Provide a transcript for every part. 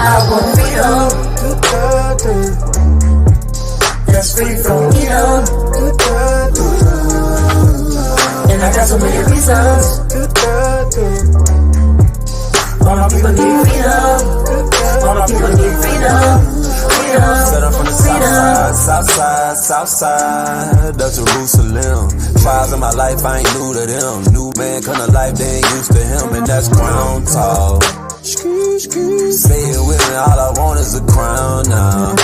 I want freedom. That's free from freedom. And I got so many reasons. All my people need freedom. All my people need freedom. Set up from the south side of Jerusalem. Trials in my life, I ain't new to them. New man come to life, they ain't used to him, and that's ground tall. Say it with me, all I want is a crown now.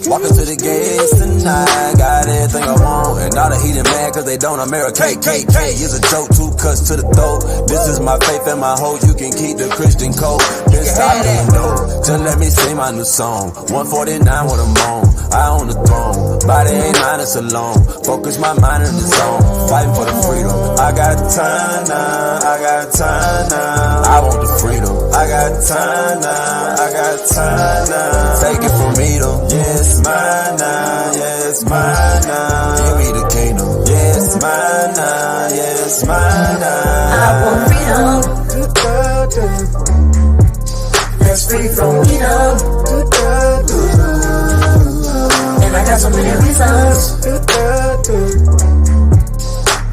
Walking to the gates tonight, got everything I want. And all the heathen mad cause they don't. America KKK is a joke, 2 cuts to the throat. This is my faith and my hope, you can keep the Christian code. This I ain't know, just let me sing my new song. 149 with a moan, I on the throne. Body ain't mine, it's alone. Focus my mind in the zone, fighting for the freedom. I got time now, I got time now. I want the freedom. I got time now, I got time now. Take it from me though, yeah. It's mine now, yeah, it's mine now. Give me the kingdom, yeah, it's mine now, yeah, it's mine now. I want freedom. That's free from freedom. And I got so many reasons.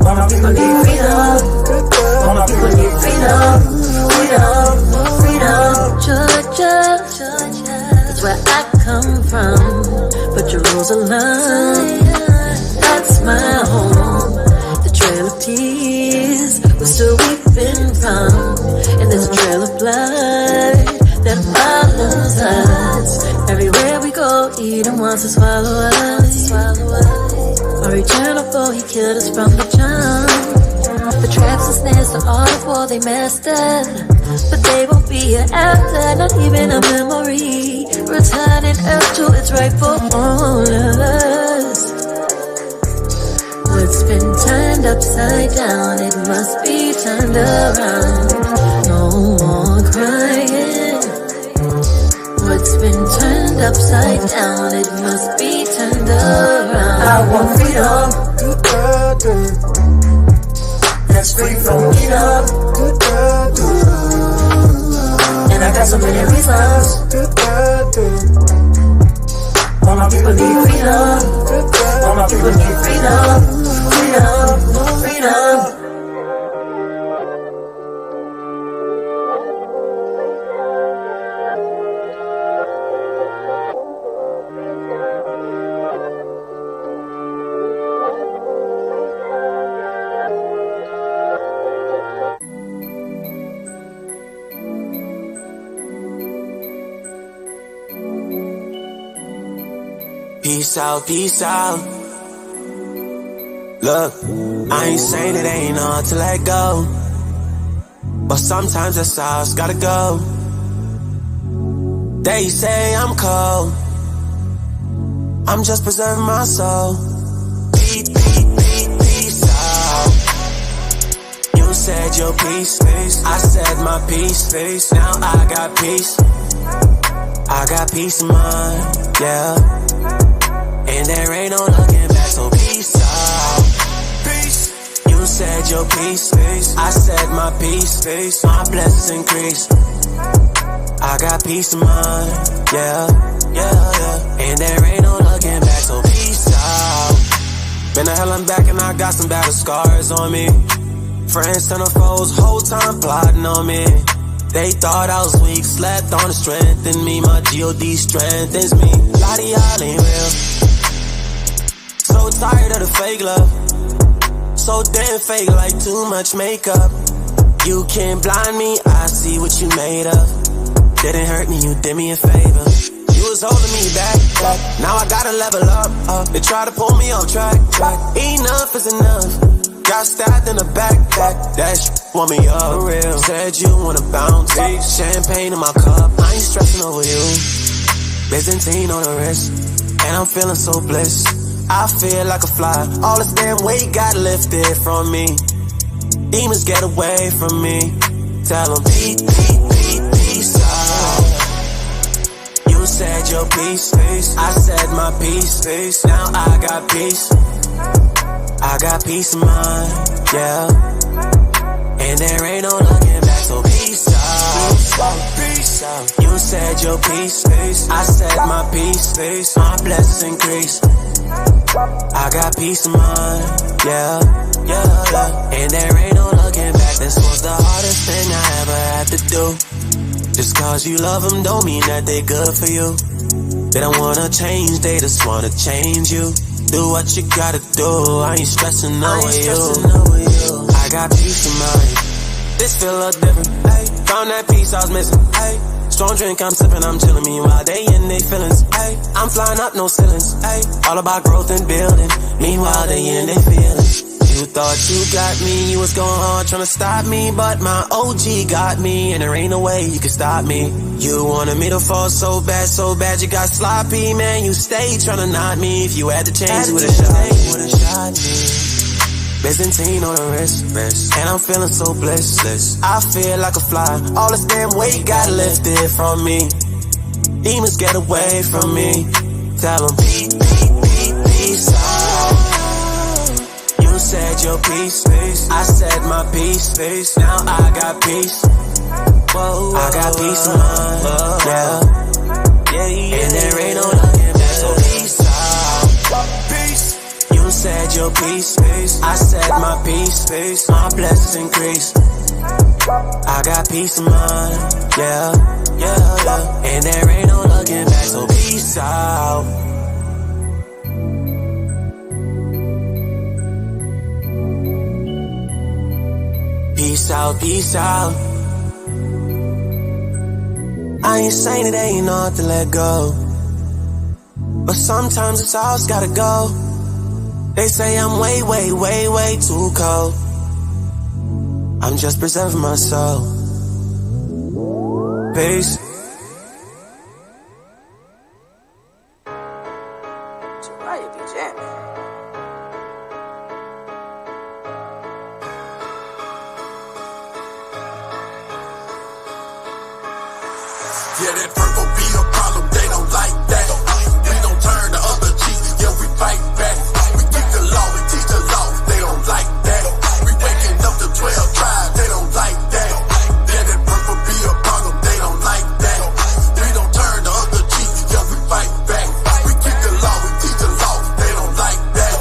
All my people need freedom. All my people need freedom. Freedom. Georgia, that's where I come from. But Jerusalem, that's my home. The trail of tears we're still weeping from, and there's a trail of blood that follows us. Everywhere we go, Eden wants to swallow us. Our eternal foe, he killed us from the jump. The traps and snares to all the war they mastered, but they won't be here after, not even a memory. Returning earth to its rightful owners. What's been turned upside down, it must be turned around. No more crying. What's been turned upside down, it must be turned around. I want freedom. That's free from freedom. And I got so many reasons. All my people need freedom. All my people need freedom. Freedom. Peace out, peace out. Look, I ain't saying it ain't hard to let go, but sometimes that's how it's gotta go. They say I'm cold, I'm just preserving my soul. Peace out. You said your peace, I said my peace. Now I got peace. I got peace of mind, yeah. And there ain't no looking back, so peace out. Peace. You said your peace, I said my peace. My blessings increase. I got peace of mind, yeah. And there ain't no looking back, so peace out. Been to hell and back and I got some battle scars on me. Friends and foes, whole time plotting on me. They thought I was weak, slept on the strength in me. My G.O.D. strengthens me. Lot of y'all ain't real. So tired of the fake love. So damn fake, like too much makeup. You can't blind me, I see what you made of. Didn't hurt me, you did me a favor. You was holding me back. Now I gotta level up. They try to pull me off track. Enough is enough. Got stabbed in the backpack. That shit want me up for real. Said you wanna bounce. Champagne in my cup. I ain't stressing over you. Byzantine on the wrist, and I'm feeling so blessed. I feel like a fly. All this damn weight got lifted from me. Demons get away from me. Tell them peace out. You said your peace. I said my peace. Now I got peace. I got peace of mind, yeah. And there ain't no looking back, so peace out. Peace out. You You said your peace, I said my peace, my blessings increase. I got peace of mind, yeah. And there ain't no looking back. This was the hardest thing I ever had to do. Just cause you love them don't mean that they good for you. They don't wanna change, they just wanna change you. Do what you gotta do, I ain't stressing over you. I got peace of mind. This feel a little different, ayy. Found that peace I was missing, ayy. Strong drink, I'm sipping, I'm chilling. Meanwhile, they in their feelings, ayy. I'm flying up, no ceilings, ayy. All about growth and building. Meanwhile, they in their feelings. You thought you got me, you was going hard trying to stop me. But my OG got me, and there ain't no way you can stop me. You wanted me to fall so bad you got sloppy. Man, you stayed trying to knock me. If you had to change, you would've shot me. Byzantine on the wrist, and I'm feeling so blessed. I feel like a fly, all this damn weight got lifted from me. Demons get away from me. Tell them, peace out. You said your peace, I said my peace. Now I got peace. Whoa, I got peace of mind, yeah. And there ain't no looking back, so peace out. Peace. You said your peace, I said my peace, my blessings increase. I got peace of mind, yeah. And there ain't no looking back, so peace out. Peace out, peace out. I ain't saying it ain't hard to let go, but sometimes it's all it's gotta go. They say I'm way too cold. I'm just preserving my soul. Peace. Jariah be jamming. Yeah, that purple be a problem, they don't like that. We don't turn the other cheek, yeah, we fight back. We keep the law, we teach the law, they don't like that. We waking up the 12 tribes, they don't like that. Yeah, that purple be a problem, they don't like that. We don't turn the other cheek, yeah, we fight back. We keep the law, we teach the law, they don't like that.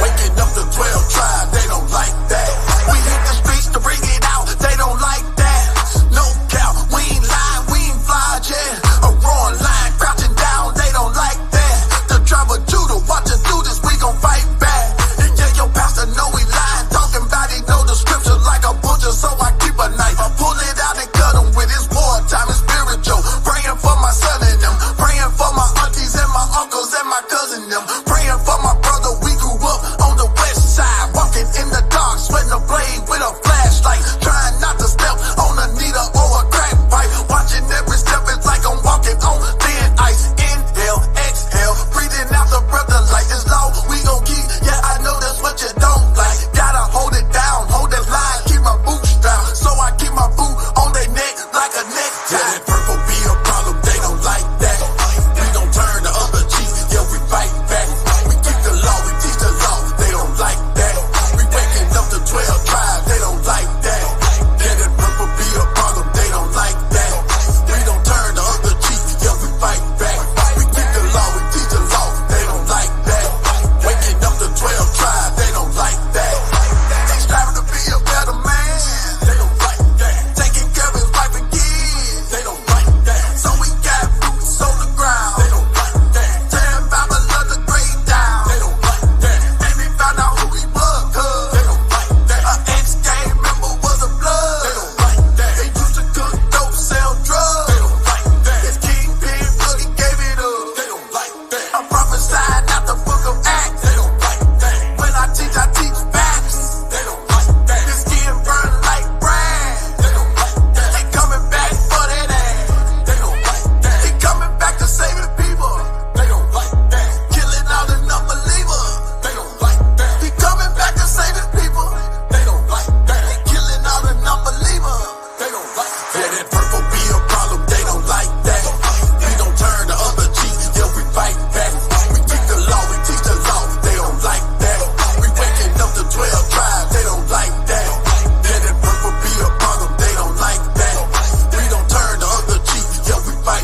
Waking up the 12 tribes, they don't like that. We hit the streets to bring it out, they don't like that. No doubt, we ain't lying, we ain't fly, yeah. A roaring lion crouching down, they don't like that. The tribe of Judah, watch us do this, we gon' fight back. And yeah, your pastor know he lying, talking about he know the scripture like a butcher, so I keep a knife. I pull it out and cut him with his wartime and spiritual. Praying for my son and them, praying for my aunties and my uncles and my cousin them. Praying for my brother, we grew up on the west side, walking in the dark, sweating a blade with a flashlight, trying not to step on a needle or a crack pipe. Watching every step, it's like I'm walking on thin ice. Inhale, exhale, breathing out the breath, the light is low. We gon' keep, yeah, I know that's what you don't like. Gotta hold it down, hold that line, keep my boots down, so I keep my boot on their neck like a necktie. Yeah, that purple be a problem, they don't like that. We don't turn the other cheek, yeah, we fight back. We keep the law, we teach the law, they don't like that. We waking up the 12 tribes, they don't like that. Yeah, that purple be a problem, they don't like that. We don't turn the other cheek, yeah, we fight back. We keep the law, we teach the law, they don't like that. Waking up the 12 tribes, they don't like that. Striving to be a better man, they don't like that. Taking care of his wife and kids, they don't like that. So we got boots on the ground, they don't like that. Tearing Bible of the grade down, they don't like that. And we found out who he was, cuz they don't like that. An ex-gang member was a blood, they don't like that. They used to cook dope, sell drugs, they don't like that. His kingpin really gave it up, they don't like that. I'm prophesying out the book of Acts, they don't like that. When I teach facts, they don't like that. His skin burn like brand, they don't like that. They coming back for that ass, they don't like that. They coming back to save the people, they don't like that. Killing all the non-believers, they don't like that. He coming back to save the people, they don't like that. He killing all the non-believers, they don't like that. Yeah, that purple be a problem, they don't like that. We don't turn the other cheek, yeah, we fight back. We keep the law, we teach the law, they don't like that. We waking up the 12 tribes, they don't like that. Yeah, that purple be a problem, they don't like that. We don't turn the other cheek, yeah, we fight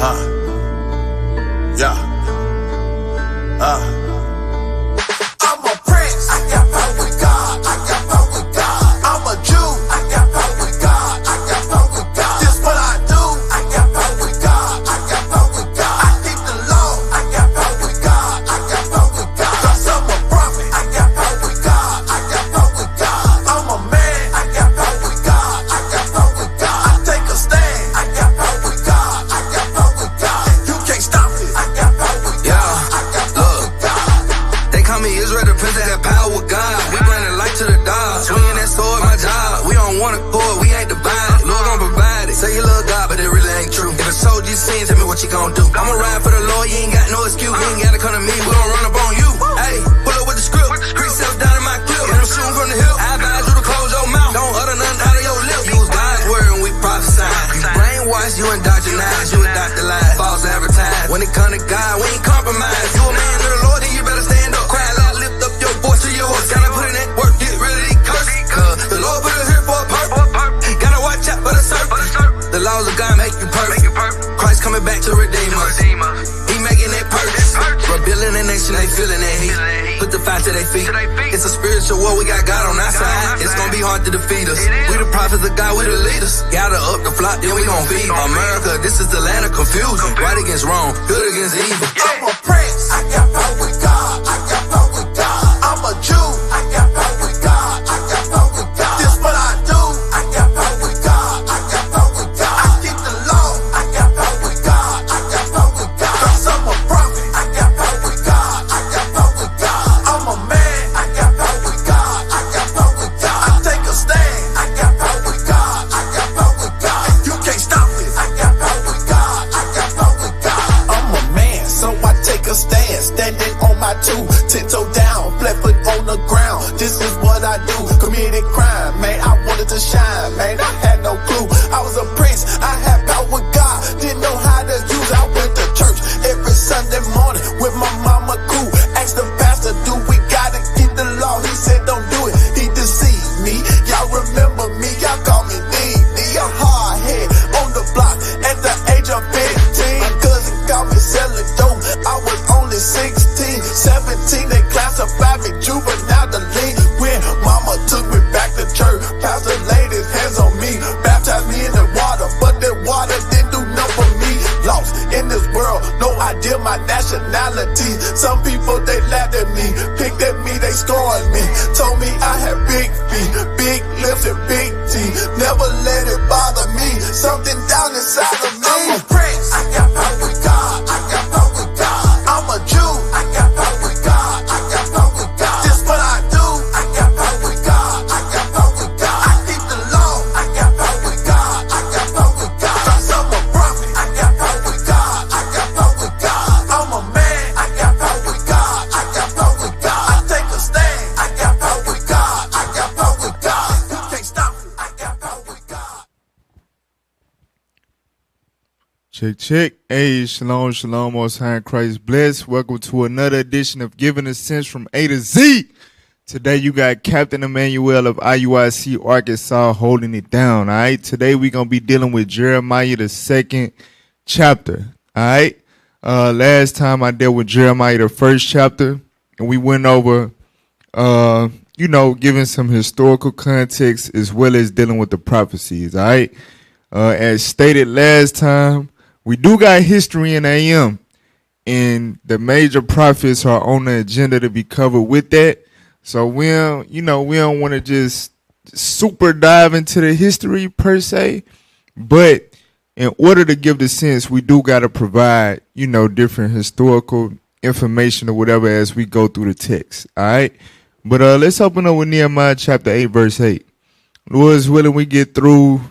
Yeah. I'm a prince. I got power with God. I got power with God. I'm a Jew. I got power with God. I got power with God. This what I do. I got power with God. I got power with God. I keep the law. I got power with God. I got power with God. 'Cause I'm a prophet. I got power with God. I got power with God. I'm a man. I got power with God. I got power with God. I take a stand. I got power with God. I got power with God. You can't stop it. I got power with God. I got power with God. They call me Israel, the prince that got power with God. We bring the light to the dark. Swinging that sword, my job. We don't want a cord, we ain't divided. Lord gon' provide it. Say you love God, but it really ain't true. If a soldier sin, tell me what you gon' do. I'ma ride for the Lord, you ain't got no excuse. You ain't gotta come to me, we gon' run up on you. Hey, pull up with the script. Precepts down in my clip. Get them shooting from the hip. I advise you to close your mouth. Don't utter nothing out of your lip. Use God's word and we prophesy. You brainwash, you indoctrinize, you adopt the lie. False advertise. When it come to God, we ain't compromise. You a man of the Lord, then you better stand up. Cry loud, lift up your voice to yours. Gotta put in that work, get rid of these curses. Cause the Lord put us here for a purpose. Gotta watch out for the serpent. The laws of God make you perfect. Christ coming back to redeem us. He making that purpose. Rebuilding the nation, they feeling that heat. Put the fire to their feet. It's a spiritual war, we got God on our side. It's gonna be hard to defeat us. We the prophets of God, we the leaders. Gather up the flock, then we gon' feed America. This is the land of confusion. Right against wrong, good against evil. I'm a prince. I got power with God. I got power with God. I'm a Jew. I got power with God. I got power with God. This what I do. I got power with God. I got power with God. I keep the law. I got power with God. I got power with God. 'Cause I'm a prophet. I got power with God. I got power with God. I'm a man. I got power with God. I got power with God. I take a stand. I got power with God. I got power with God. You can't stop it. I got power with God. I got power with God. I'm a man, so I take a stand. Standing on my two, 10 toe down, flat foot on the ground. This is what I do. Committed crime, man. I wanted to shine, man. I had no clue. I was a prince. I had power with God. Didn't know how to use. I went to church every Sunday morning with my mama cool. Asked the pastor, do we gotta keep the law? He said, don't do it. He deceived me. Y'all remember me? Y'all call me D. I'm hard head on the block at the age of 15. My cousin called me selling dope. I was only 16, 17. They classified me juvenile delinquent. When mama took me back to church, pastor laid his hands on me, baptized me in the water, but that water didn't do nothing for me. Lost in this world, no idea my nationality. Some people they laughed at me, picked at me, they scorned me. Told me I had big feet, big lips and big teeth. Never let it bother me. Something down inside of me. I'm a prince. I got power with God. I got power with God. I'm a Jew. I got power with God. I got power with God. This what I do. I got power with God. I got power with God. I keep the law. I got power with God. I got power with God. 'Cause I'm a prophet. I got power with God. I got power with God. I'm a man. I got power with God. I got power with God. I take a stand. I got power with God. I got power with God. You can't stop me. I got power with God. Check. Hey, shalom, most high in Christ bless. Welcome to another edition of Giving a Sense from A to Z. Today you got Captain Emmanuel of IUIC Arkansas holding it down, all right? Today we're going to be dealing with Jeremiah, the 2nd chapter, all right? Last time I dealt with Jeremiah, the 1st chapter, and we went over, giving some historical context as well as dealing with the prophecies, all right? As stated last time, we do got history in AM, and the major prophets are on the agenda to be covered with that. So we don't want to just super dive into the history per se, but in order to give the sense, we do got to provide, different historical information or whatever as we go through the text. All right. But let's open up with Nehemiah chapter 8, verse 8. Lord's willing, we get through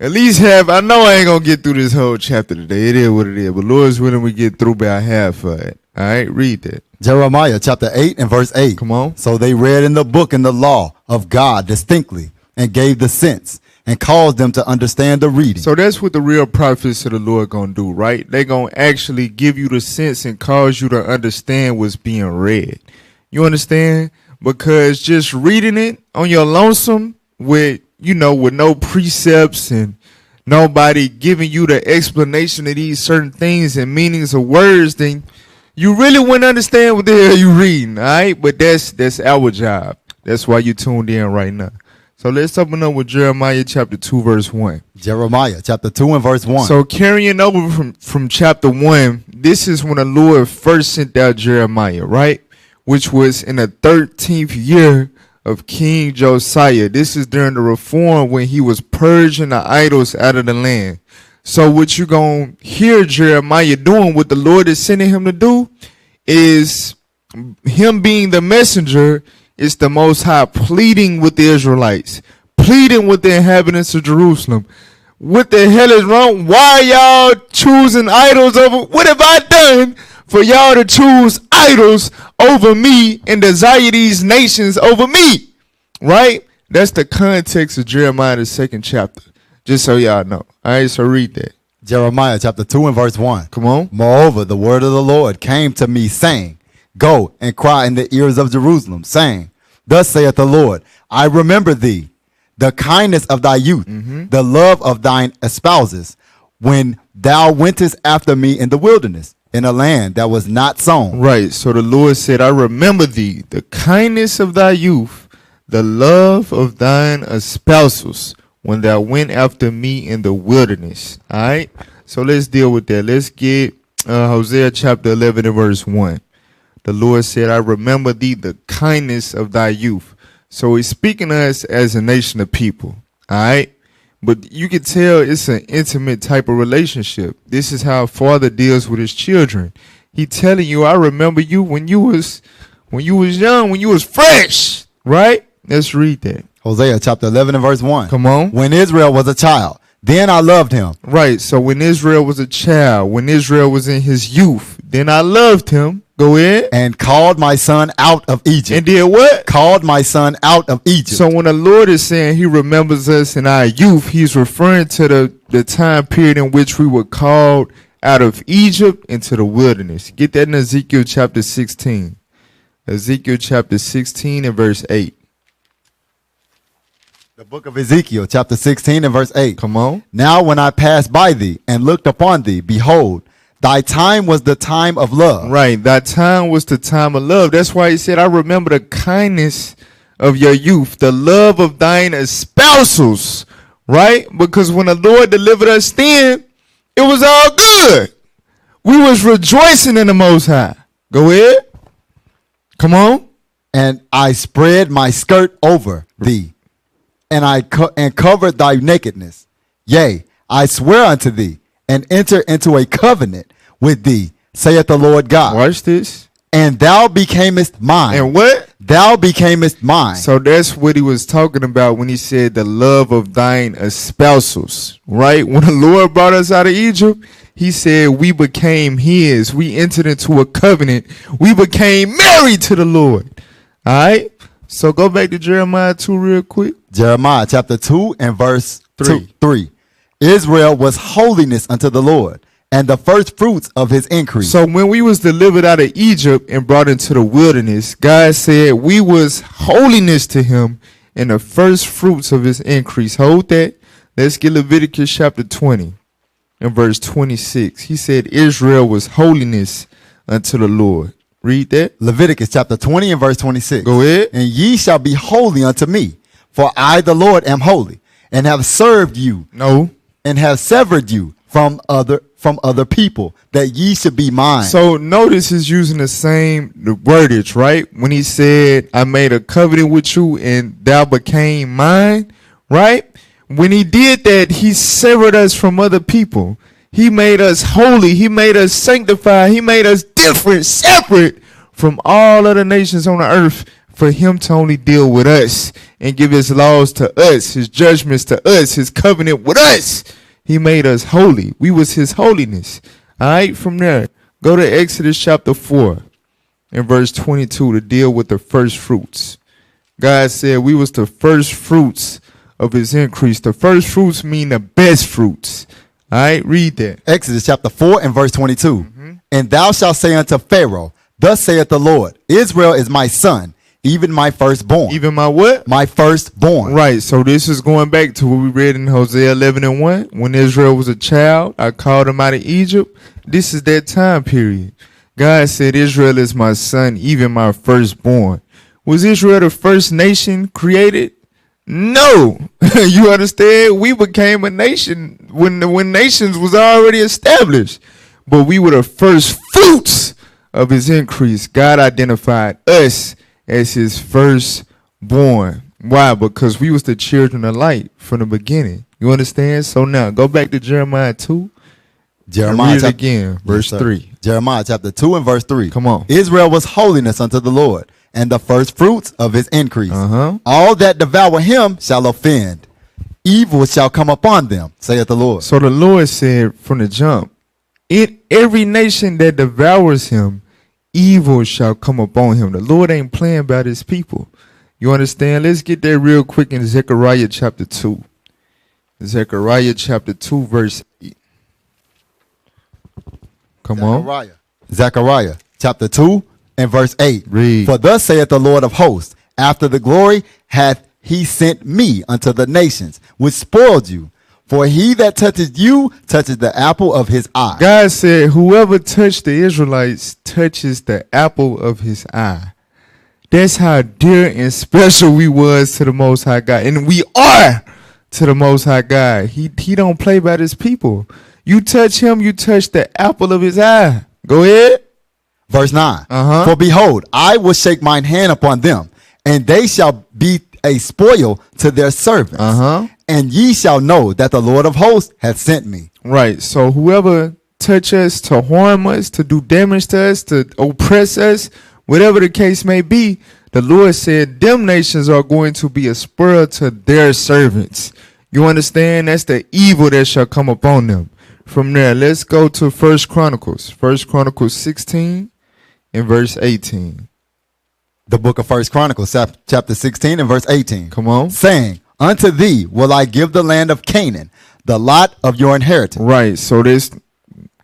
at least half. I know I ain't going to get through this whole chapter today. It is what it is. But Lord's willing, we get through about half of it. All right. Read that. Jeremiah chapter 8 and verse 8. Come on. So they read in the book and the law of God distinctly and gave the sense and caused them to understand the reading. So that's what the real prophets of the Lord going to do, right? They're going to actually give you the sense and cause you to understand what's being read. You understand? Because just reading it on your lonesome with no precepts and nobody giving you the explanation of these certain things and meanings of words, then you really wouldn't understand what the hell you reading, all right? But that's our job. That's why you tuned in right now. So let's open up with Jeremiah chapter 2, verse 1. Jeremiah chapter 2 and verse 1. So carrying over from chapter 1, this is when the Lord first sent out Jeremiah, right? Which was in the 13th year of King Josiah. This is during the reform when he was purging the idols out of the land. So what you're going to hear Jeremiah doing, what the Lord is sending him to do, is him being the messenger, is the Most High pleading with the Israelites, pleading with the inhabitants of Jerusalem. What the hell is wrong? Why y'all choosing idols over? What have I done for y'all to choose idols over me and desire these nations over me? Right? That's the context of Jeremiah, the 2nd chapter. Just so y'all know. All right, so read that. Jeremiah chapter 2 and verse 1. Come on. Moreover, the word of the Lord came to me, saying, Go and cry in the ears of Jerusalem, saying, Thus saith the Lord, I remember thee, the kindness of thy youth, the love of thine espouses, when thou wentest after me in the wilderness, in a land that was not sown. Right, so the Lord said, I remember thee, the kindness of thy youth, the love of thine espousals, when thou went after me in the wilderness. All right, so let's deal with that. Let's get Hosea chapter 11 and verse 1. The Lord said, I remember thee, the kindness of thy youth. So he's speaking to us as a nation of people. All right, but you can tell it's an intimate type of relationship. This is how a father deals with his children. He telling you, I remember you when you was young, when you was fresh. Right? Let's read that. Hosea chapter 11 and verse 1. Come on. When Israel was a child, then I loved him. Right. So when Israel was a child, when Israel was in his youth, then I loved him. Go ahead. And called my son out of Egypt. And did what? Called my son out of Egypt. So when the Lord is saying he remembers us in our youth, he's referring to the time period in which we were called out of Egypt into the wilderness. Get that in Ezekiel chapter 16. Ezekiel chapter 16 and verse 8. The book of Ezekiel chapter 16 and verse 8. Come on. Now when I passed by thee and looked upon thee, behold, thy time was the time of love. Right. That time was the time of love. That's why he said, I remember the kindness of your youth, the love of thine espousals. Right? Because when the Lord delivered us then, it was all good. We was rejoicing in the Most High. Go ahead. Come on. And I spread my skirt over thee, and I covered thy nakedness. Yea, I swear unto thee, and enter into a covenant with thee, saith the Lord God. Watch this. And thou becamest mine. And what? Thou becamest mine. So that's what he was talking about when he said the love of thine espousals, right? When the Lord brought us out of Egypt, he said we became his. We entered into a covenant. We became married to the Lord. All right? So go back to Jeremiah 2 real quick. Jeremiah chapter 2 and verse 3. Israel was holiness unto the Lord, and the first fruits of his increase. So when we was delivered out of Egypt and brought into the wilderness, God said we was holiness to him and the first fruits of his increase. Hold that. Let's get Leviticus chapter 20 and verse 26. He said Israel was holiness unto the Lord. Read that. Leviticus chapter 20 and verse 26. Go ahead. And ye shall be holy unto me, for I the Lord am holy, and have served you. No. And have severed you from other people, that ye should be mine. So notice he's using the same wordage, right? When he said, I made a covenant with you and thou became mine, right? When he did that, he severed us from other people. He made us holy. He made us sanctified. He made us different, separate from all other nations on the earth, for him to only deal with us and give his laws to us, his judgments to us, his covenant with us. He made us holy. We was his holiness. All right, from there, go to Exodus chapter 4 and verse 22 to deal with the first fruits. God said we was the first fruits of his increase. The first fruits mean the best fruits. All right, read that. Exodus chapter 4 and verse 22. And thou shalt say unto Pharaoh, Thus saith the Lord, Israel is my son, even my firstborn. Even my what? My firstborn. Right. So this is going back to what we read in Hosea 11:1. When Israel was a child, I called him out of Egypt. This is that time period. God said, Israel is my son, even my firstborn. Was Israel the first nation created? No. You understand? We became a nation when nations was already established. But we were the first fruits of his increase. God identified us as his firstborn. Why? Because we was the children of light from the beginning. You understand? So now go back to Jeremiah 2. Jeremiah read it again, verse 3. Jeremiah chapter 2 and verse 3. Come on. Israel was holiness unto the Lord, and the first fruits of his increase. All that devour him shall offend. Evil shall come upon them, saith the Lord. So the Lord said from the jump, in every nation that devours him, evil shall come upon him. The Lord ain't playing about his people. You understand? Let's get there real quick in Zechariah chapter 2. Zechariah chapter 2 verse 8. Come on. Zechariah chapter 2 and verse 8. Read. For thus saith the Lord of hosts, after the glory hath he sent me unto the nations, which spoiled you. For he that touches you touches the apple of his eye. God said, whoever touched the Israelites touches the apple of his eye. That's how dear and special we was to the Most High God. And we are to the Most High God. He don't play by his people. You touch him, you touch the apple of his eye. Go ahead. Verse 9. For behold, I will shake mine hand upon them, and they shall be a spoil to their servants. And ye shall know that the Lord of hosts hath sent me. Right. So whoever touch us to harm us, to do damage to us, to oppress us, whatever the case may be, the Lord said them nations are going to be a spur to their servants. You understand? That's the evil that shall come upon them. From there, let's go to 1 Chronicles. 1 Chronicles 16 and verse 18. The book of 1 Chronicles, chapter 16 and verse 18. Come on. Saying, unto thee will I give the land of Canaan, the lot of your inheritance. Right. So this,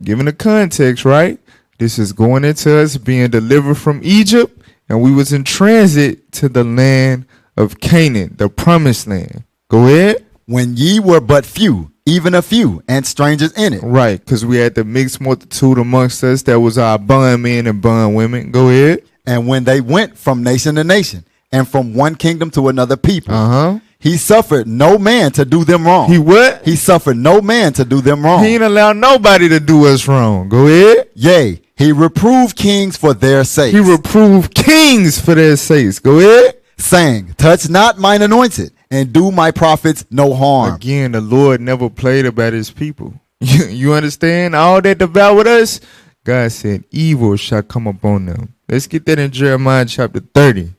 given the context, right? This is going into us being delivered from Egypt, and we was in transit to the land of Canaan, the promised land. Go ahead. When ye were but few, even a few, and strangers in it. Right, because we had the mixed multitude amongst us that was our bondmen and bondwomen. Go ahead. And when they went from nation to nation, and from one kingdom to another people, he suffered no man to do them wrong. He what? He suffered no man to do them wrong. He ain't allowed nobody to do us wrong. Go ahead. Yea, he reproved kings for their sakes. He reproved kings for their sakes. Go ahead. Saying, touch not mine anointed, and do my prophets no harm. Again, the Lord never played about his people. You understand? All that devoured us, God said, evil shall come upon them. Let's get that in Jeremiah chapter 30.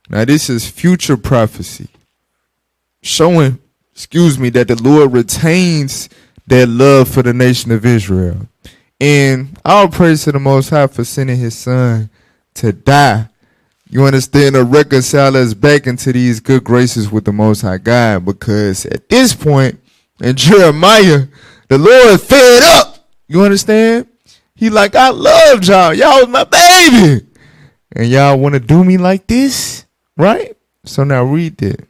Now, this is future prophecy, showing, that the Lord retains that love for the nation of Israel. And all praise to the Most High for sending his son to die. You understand, to reconcile us back into these good graces with the Most High God. Because at this point in Jeremiah, the Lord fed up. You understand? He like, I loved y'all. Y'all was my baby. And y'all want to do me like this? Right? So now read that.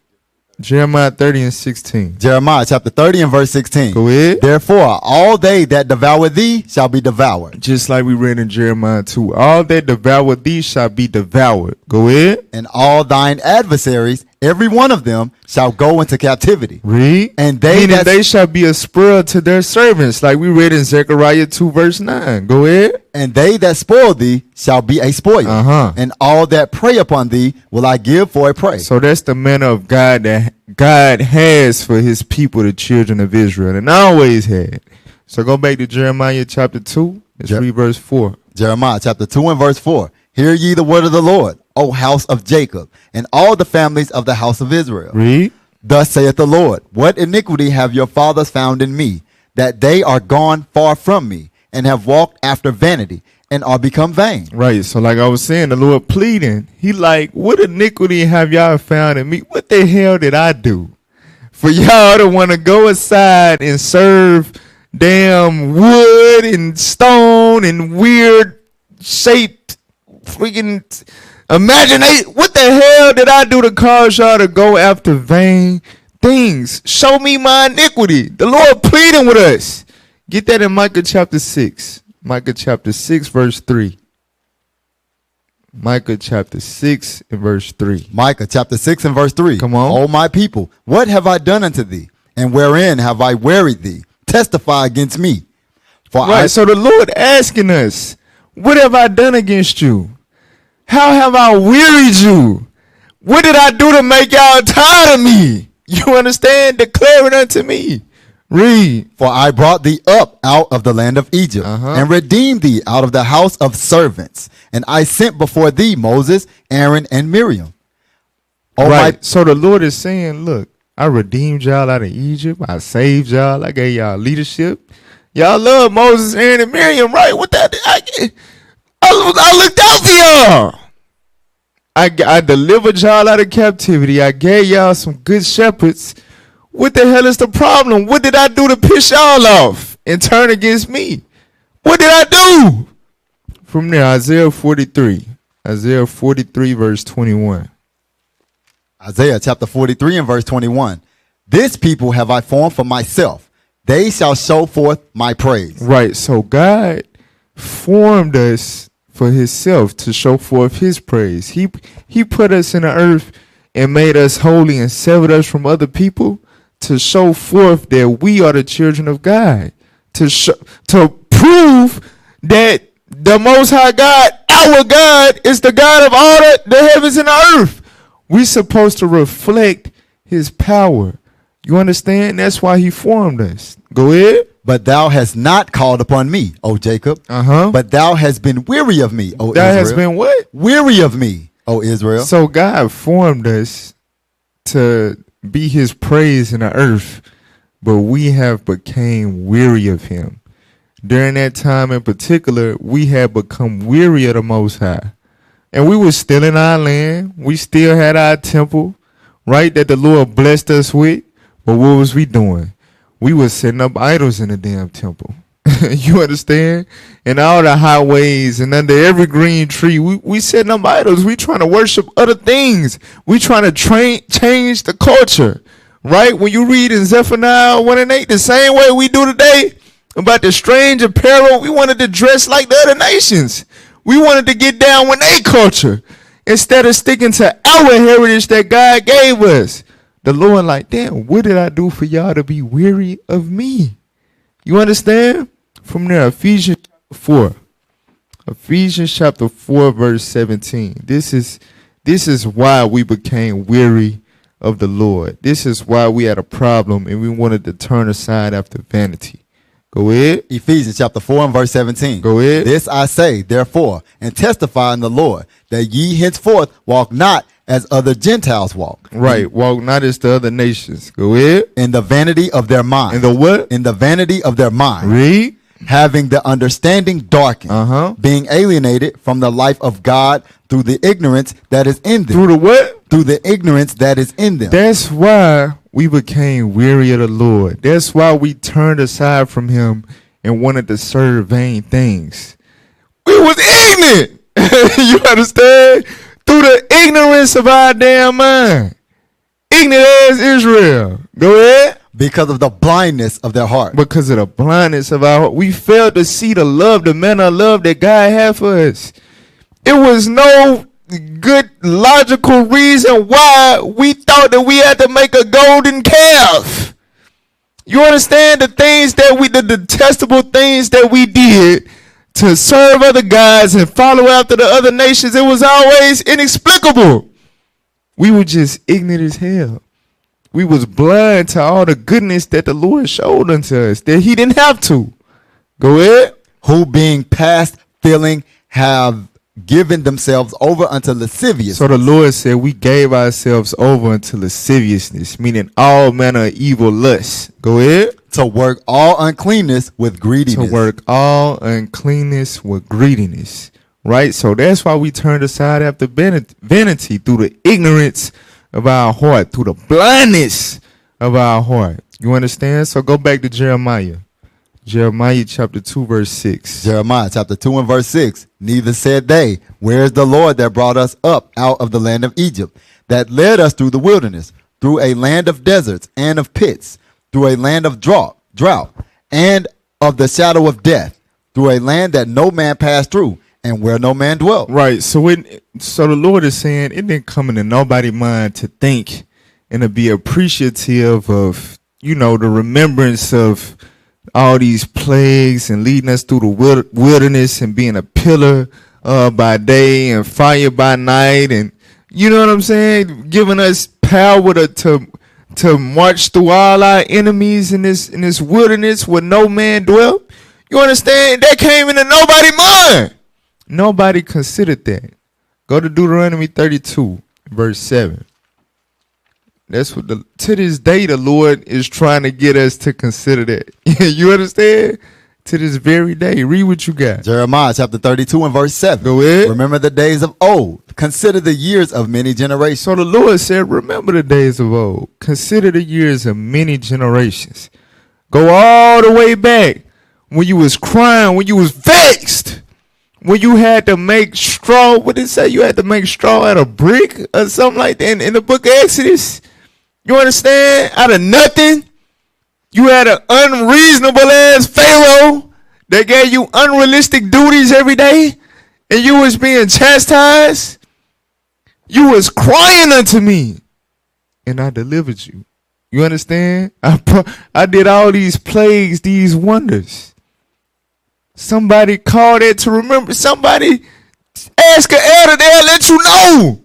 Jeremiah 30 and 16. Jeremiah chapter 30 and verse 16. Go ahead. Therefore, all they that devour thee shall be devoured. Just like we read in Jeremiah 2. All that devour thee shall be devoured. Go ahead. And all thine adversaries, every one of them, shall go into captivity. Read. And they shall be a spur to their servants, like we read in Zechariah 2 verse 9. Go ahead. And they that spoil thee shall be a spoil. And all that prey upon thee will I give for a prey. So that's the manner of God that God has for his people, the children of Israel, and always had. So go back to Jeremiah chapter 2. Let's read verse 4. Jeremiah chapter 2 and verse 4. Hear ye the word of the Lord, O house of Jacob, and all the families of the house of Israel. Read. Thus saith the Lord, what iniquity have your fathers found in me, that they are gone far from me, and have walked after vanity, and are become vain. Right. So like I was saying, the Lord pleading, he like, what iniquity have y'all found in me? What the hell did I do for y'all to want to go aside and serve damn wood and stone and weird shaped freaking Imagine what the hell did I do to cause y'all to go after vain things? Show me my iniquity. The Lord pleading with us. Get that in Micah chapter 6. Micah chapter 6 verse 3. Micah chapter 6 and verse 3. Micah chapter 6 and verse 3. Come on. O my people, what have I done unto thee? And wherein have I wearied thee? Testify against me. For Right, so the Lord asking us, what have I done against you? How have I wearied you? What did I do to make y'all tired of me? You understand? Declare it unto me. Read. For I brought thee up out of the land of Egypt, and redeemed thee out of the house of servants. And I sent before thee Moses, Aaron, and Miriam. Right. So the Lord is saying, look, I redeemed y'all out of Egypt. I saved y'all. I gave y'all leadership. Y'all love Moses, Aaron, and Miriam, right? What that? I looked out for y'all. I delivered y'all out of captivity. I gave y'all some good shepherds. What the hell is the problem? What did I do to piss y'all off and turn against me? What did I do? From there, Isaiah 43. Isaiah 43 verse 21. Isaiah chapter 43 and verse 21. This people have I formed for myself. They shall show forth my praise. Right. So God formed us for himself to show forth his praise. He put us in the earth and made us holy and severed us from other people to show forth that we are the children of God. To prove that the Most High God, our God, is the God of all the heavens and the earth. We're supposed to reflect his power. You understand? That's why he formed us. Go ahead. But thou hast not called upon me, O Jacob. But thou hast been weary of me, O Israel. That has been what? Weary of me, O Israel. So God formed us to be his praise in the earth, but we have became weary of him. During that time in particular, we had become weary of the Most High. And we were still in our land. We still had our temple, right, that the Lord blessed us with. But what was we doing? We was setting up idols in the damn temple. You understand? In all the highways and under every green tree, we setting up idols. We trying to worship other things. We trying to change the culture, right? When you read in Zephaniah 1 and 8, the same way we do today about the strange apparel, we wanted to dress like the other nations. We wanted to get down with their culture instead of sticking to our heritage that God gave us. The Lord like, damn, what did I do for y'all to be weary of me? You understand? From there, Ephesians 4. Ephesians chapter 4, verse 17. This is why we became weary of the Lord. This is why we had a problem and we wanted to turn aside after vanity. Go ahead. Ephesians chapter 4 and verse 17. Go ahead. This I say, therefore, and testify in the Lord, that ye henceforth walk not as other Gentiles walk. Right. Walk not as the other nations. Go ahead. In the vanity of their mind. In the what? In the vanity of their mind. Read. Having the understanding darkened. Being alienated from the life of God through the ignorance that is in them. Through the what? Through the ignorance that is in them. That's why we became weary of the Lord. That's why we turned aside from him and wanted to serve vain things. We was ignorant. You understand? Through the ignorance of our damn mind. Ignorant as Israel. Go ahead. Because of the blindness of their heart. Because of the blindness of our heart. We failed to see the love, the manner of love that God had for us. It was no good logical reason why we thought that we had to make a golden calf. You understand the things that the detestable things that we did to serve other gods and follow after the other nations. It was always inexplicable. We were just ignorant as hell. We was blind to all the goodness that the Lord showed unto us that he didn't have to. Go ahead. Who being past feeling have given themselves over unto lasciviousness. So the Lord said we gave ourselves over unto lasciviousness, meaning all manner of evil lusts. Go ahead. To work all uncleanness with greediness. To work all uncleanness with greediness. Right? So that's why we turned aside after vanity through the ignorance of our heart, through the blindness of our heart. You understand? So go back to Jeremiah. Jeremiah chapter 2, verse 6. Jeremiah chapter 2 and verse 6. Neither said they, where is the Lord that brought us up out of the land of Egypt, that led us through the wilderness, through a land of deserts and of pits, through a land of drought, and of the shadow of death, through a land that no man passed through, and where no man dwelt. Right. So the Lord is saying it didn't come into nobody's mind to think and to be appreciative of, the remembrance of all these plagues and leading us through the wilderness and being a pillar by day and fire by night, and you know what I'm saying, giving us power to march through all our enemies in this wilderness where no man dwelt. You understand? That came into nobody's mind. Nobody considered that. Go to Deuteronomy 32, verse 7. That's what to this day the Lord is trying to get us to consider that. You understand? To this very day. Read what you got. Jeremiah chapter 32 and verse 7. Go ahead. Remember the days of old. Consider the years of many generations. So the Lord said, remember the days of old. Consider the years of many generations. Go all the way back when you was crying, when you was vexed, when you had to make straw. What did it say? You had to make straw out of brick or something like that in the book of Exodus. You understand? Out of nothing. You had an unreasonable ass Pharaoh that gave you unrealistic duties every day, and you was being chastised. You was crying unto me, and I delivered you. You understand? I did all these plagues, these wonders. Somebody called it to remember. Somebody ask an elder, they'll let you know.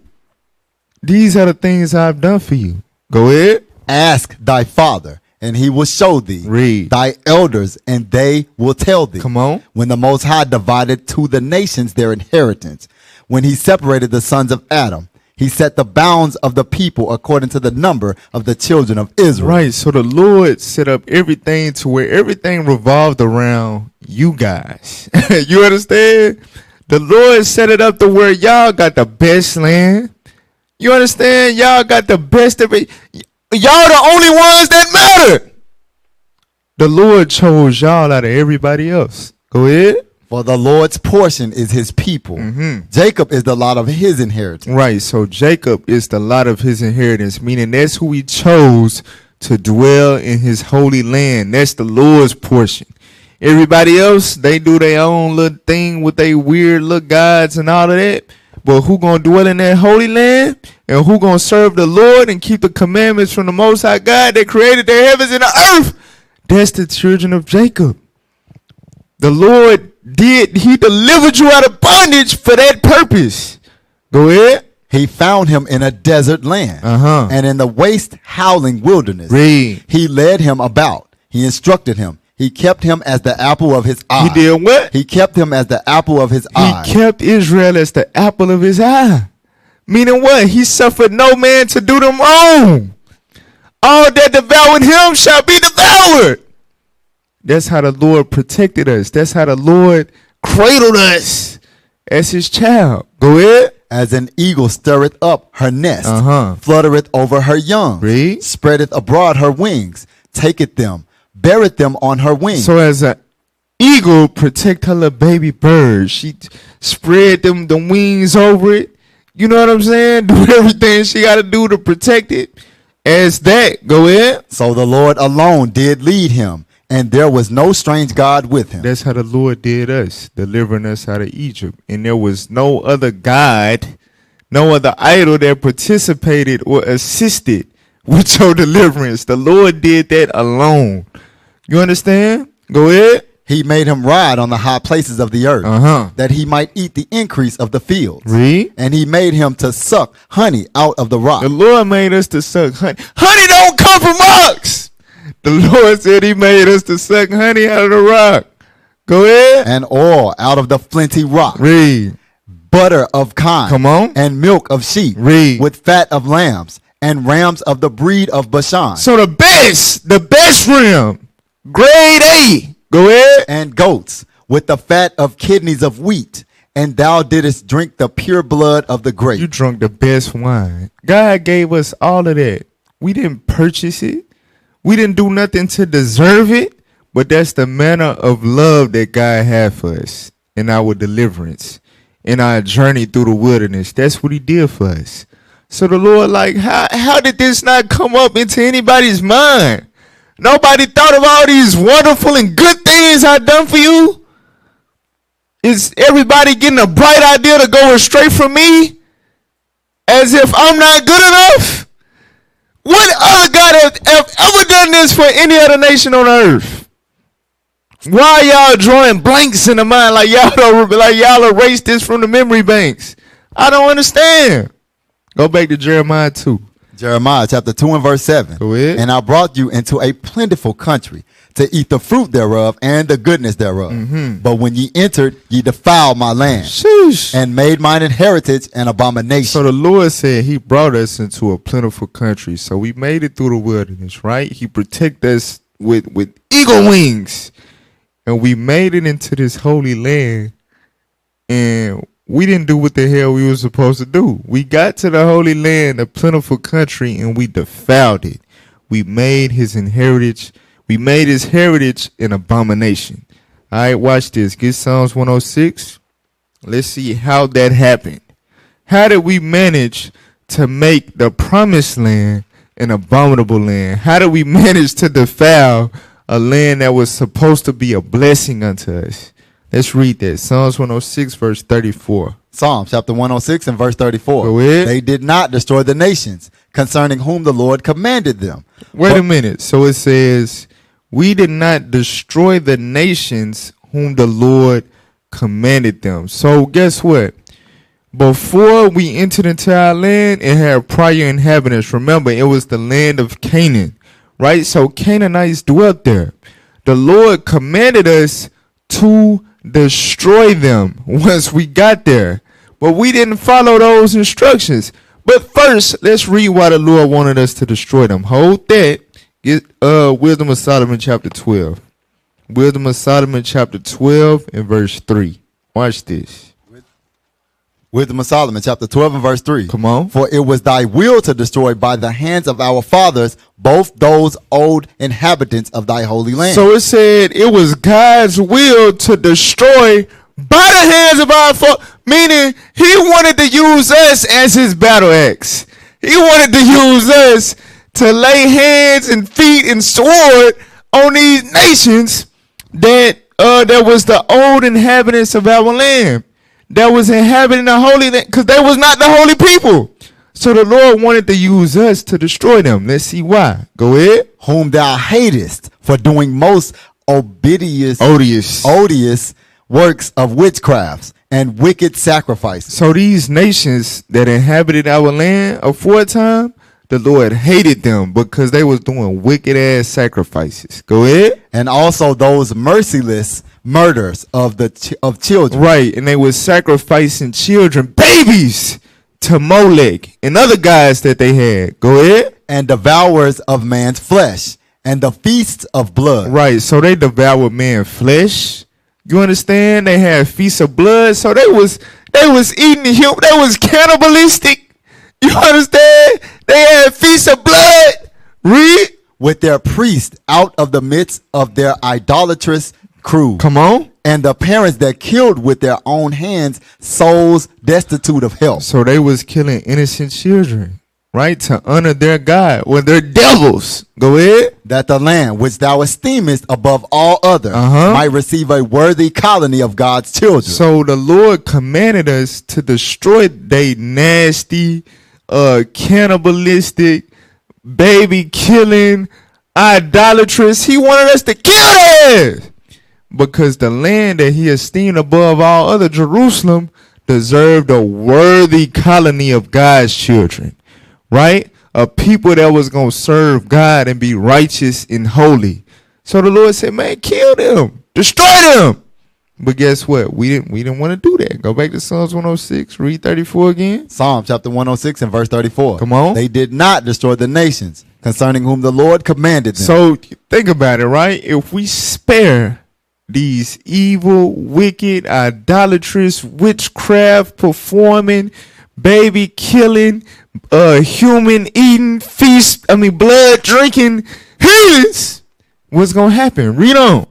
These are the things I've done for you. Go ahead. Ask thy father, and he will show thee. Read. Thy elders, and they will tell thee. Come on. When the Most High divided to the nations their inheritance, when he separated the sons of Adam, he set the bounds of the people according to the number of the children of Israel. Right. So the Lord set up everything to where everything revolved around you guys. You understand? The Lord set it up to where y'all got the best land. You understand? Y'all got the best of it. Y'all the only ones that matter. The Lord chose y'all out of everybody else. Go ahead. For the Lord's portion is his people. Mm-hmm. Jacob is the lot of his inheritance. Right. So Jacob is the lot of his inheritance, meaning that's who he chose to dwell in his holy land. That's the Lord's portion. Everybody else, they do their own little thing with their weird little gods and all of that. But who gonna dwell in that holy land, and who gonna serve the Lord and keep the commandments from the Most High God that created the heavens and the earth? That's the children of Jacob. The Lord he delivered you out of bondage for that purpose. Go ahead. He found him in a desert land, and in the waste howling wilderness. Read. He led him about. He instructed him. He kept him as the apple of his eye. He did what? He kept him as the apple of his eye. He kept Israel as the apple of his eye. Meaning what? He suffered no man to do them wrong. All that devoured him shall be devoured. That's how the Lord protected us. That's how the Lord cradled us as his child. Go ahead. As an eagle stirreth up her nest, fluttereth over her young, Read. Spreadeth abroad her wings, taketh them, beareth them on her wings. So as an eagle protect her little baby bird, she spread them the wings over it. You know what I'm saying? Do everything she got to do to protect it. As that, go ahead. So the Lord alone did lead him, and there was no strange God with him. That's how the Lord did us, delivering us out of Egypt. And there was no other God, no other idol that participated or assisted with your deliverance. The Lord did that alone. You understand? Go ahead. He made him ride on the high places of the earth, that he might eat the increase of the fields. Read. And he made him to suck honey out of the rock. The Lord made us to suck honey. Honey don't come from rocks. The Lord said he made us to suck honey out of the rock. Go ahead. And oil out of the flinty rock. Read. Butter of kine. Come on. And milk of sheep. Read. With fat of lambs and rams of the breed of Bashan. So the best ram, grade A. Go ahead. And goats with the fat of kidneys of wheat. And thou didst drink the pure blood of the grape. You drunk the best wine. God gave us all of that. We didn't purchase it. We didn't do nothing to deserve it. But that's the manner of love that God had for us in our deliverance, in our journey through the wilderness. That's what he did for us. So the Lord, like, how did this not come up into anybody's mind? Nobody thought of all these wonderful and good things I've done for you? Is everybody getting a bright idea to go astray from me? As if I'm not good enough? What other God have ever done this for any other nation on earth? Why y'all drawing blanks in the mind like y'all erased this from the memory banks? I don't understand. Go back to Jeremiah 2. Jeremiah chapter 2 and verse 7. Go ahead. And I brought you into a plentiful country to eat the fruit thereof and the goodness thereof. But when ye entered, ye defiled my land. Sheesh. And made mine inheritance an abomination. So the Lord said he brought us into a plentiful country. So we made it through the wilderness, right? He protected us with eagle wings. And we made it into this holy land. And we didn't do what the hell we were supposed to do. We got to the holy land, a plentiful country, and we defiled it. We made his heritage an abomination. All right, watch this. Get Psalms 106. Let's see how that happened. How did we manage to make the promised land an abominable land? How did we manage to defile a land that was supposed to be a blessing unto us? Let's read that. Psalms 106, verse 34. Psalms chapter 106 and verse 34. Go ahead. They did not destroy the nations, concerning whom the Lord commanded them. Wait a minute. So it says, we did not destroy the nations whom the Lord commanded them. So guess what? Before we entered into our land, it had prior inhabitants. Remember, it was the land of Canaan, right? So Canaanites dwelt there. The Lord commanded us to destroy them once we got there, but we didn't follow those instructions. But first, let's read why the Lord wanted us to destroy them. Hold that. Get Wisdom of Solomon chapter 12. Wisdom of Solomon chapter 12 and verse 3. Watch this. Wisdom of Solomon chapter 12 and verse 3. Come on. For it was thy will to destroy by the hands of our fathers both those old inhabitants of thy holy land. So it said it was God's will to destroy by the hands of our fathers, meaning he wanted to use us as his battle axe. He wanted to use us to lay hands and feet and sword on these nations that was the old inhabitants of our land, that was inhabiting the holy land, because they was not the holy people. So the Lord wanted to use us to destroy them. Let's see why. Go ahead. Whom thou hatest for doing most odious works of witchcrafts and wicked sacrifices. So these nations that inhabited our land aforetime, the Lord hated them because they was doing wicked ass sacrifices. Go ahead. And also those merciless murders of children. Right, and they was sacrificing children, babies, to Molech and other guys that they had. Go ahead. And devourers of man's flesh and the feasts of blood. Right, so they devoured man's flesh. You understand? They had feasts of blood, so they was eating human. They was cannibalistic. You understand? They had feasts of blood. Read. With their priests out of the midst of their idolatrous crew. Come on. And the parents that killed with their own hands souls destitute of help. So they was killing innocent children, right? To honor their God. Well, they're devils. Go ahead. That the land which thou esteemest above all other might receive a worthy colony of God's children. So the Lord commanded us to destroy they nasty, cannibalistic, baby killing, idolatrous. He wanted us to kill them because the land that he esteemed above all other, Jerusalem, deserved a worthy colony of God's children, right? A people that was going to serve God and be righteous and holy. So the Lord said, man, kill them, destroy them. But guess what? We didn't want to do that. Go back to Psalms 106, read 34 again. Psalm chapter 106 and verse 34. Come on. They did not destroy the nations concerning whom the Lord commanded them. So think about it, right? If we spare these evil, wicked, idolatrous, witchcraft performing, baby killing, human eating, blood drinking heathens, what's going to happen? Read on.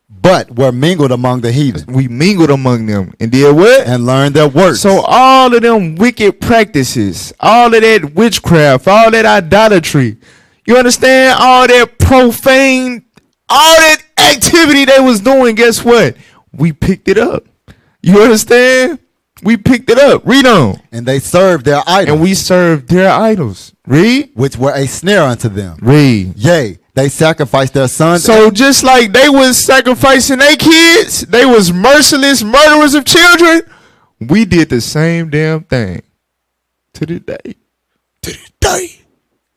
But were mingled among the heathen We mingled among them and did what? and learned their works. So all of them wicked practices, all of that witchcraft, all that idolatry, you understand? All that profane, all that activity they was doing, guess what? We picked it up. You understand? We picked it up. Read on. And they served their idols, And we served their idols. Read. which were a snare unto them. Read. Yea, they sacrificed their sons. So just like they was sacrificing their kids, they was merciless murderers of children, we did the same damn thing to this day. To this day.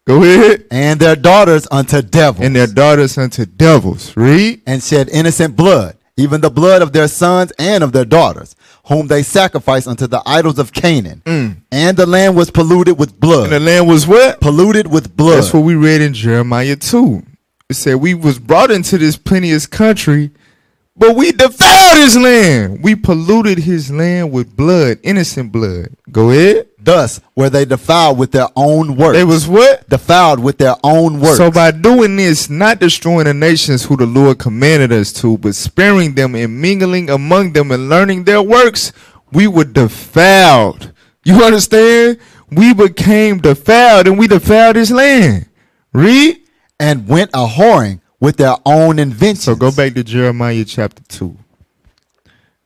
Go ahead. and their daughters unto devils, And their daughters unto devils. Read. and shed innocent blood, even the blood of their sons and of their daughters, whom they sacrificed unto the idols of Canaan. And the land was polluted with blood. And the land was what? Polluted with blood. That's what we read in Jeremiah 2. It said we was brought into this plenteous country, but we defiled his land. We polluted his land with blood, innocent blood. Go ahead. Thus were they defiled with their own works. They was what? defiled with their own works. So by doing this, not destroying the nations who the Lord commanded us to, but sparing them and mingling among them and learning their works, we were defiled. You understand? We became defiled and we defiled his land. Read. and went a whoring with their own inventions. So go back to Jeremiah chapter 2,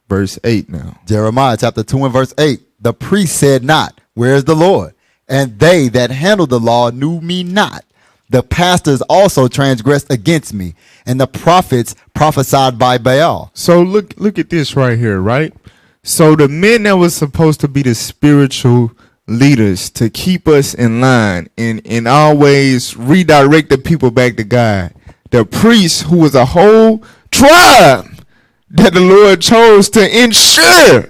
verse 8 now. Jeremiah chapter 2 and verse 8. The priest said not, where is the Lord? And they that handled the law knew me not. The pastors also transgressed against me, and the prophets prophesied by Baal. So look at this right here, right? So the men that was supposed to be the spiritual leaders to keep us in line and always redirect the people back to God. The priests, who was a whole tribe that the Lord chose to ensure,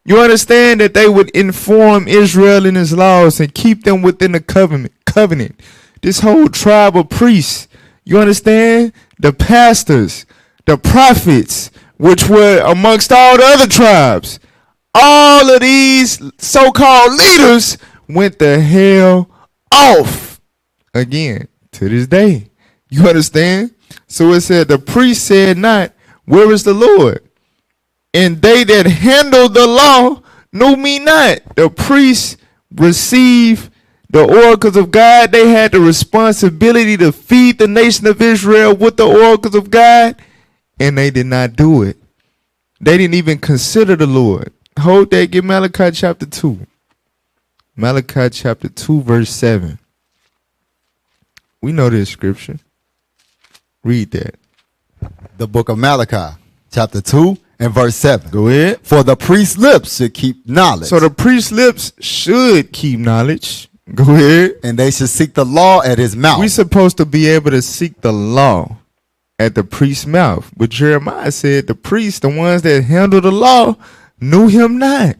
you understand, that they would inform Israel in his laws and keep them within the covenant. This whole tribe of priests, you understand? The pastors, the prophets, which were amongst all the other tribes. All of these so-called leaders went the hell off again to this day. You understand? So it said, the priest said not, where is the Lord? And they that handled the law knew me not. The priests received the oracles of God. They had the responsibility to feed the nation of Israel with the oracles of God, and they did not do it. They didn't even consider the Lord. Hold that, get Malachi chapter 2. Malachi chapter 2, verse 7. We know this scripture. Read that. The book of Malachi, chapter 2 and verse 7. Go ahead. For the priest's lips should keep knowledge. So the priest's lips should keep knowledge. Go ahead. And they should seek the law at his mouth. We're supposed to be able to seek the law at the priest's mouth. But Jeremiah said the priests, the ones that handle the law, knew him not.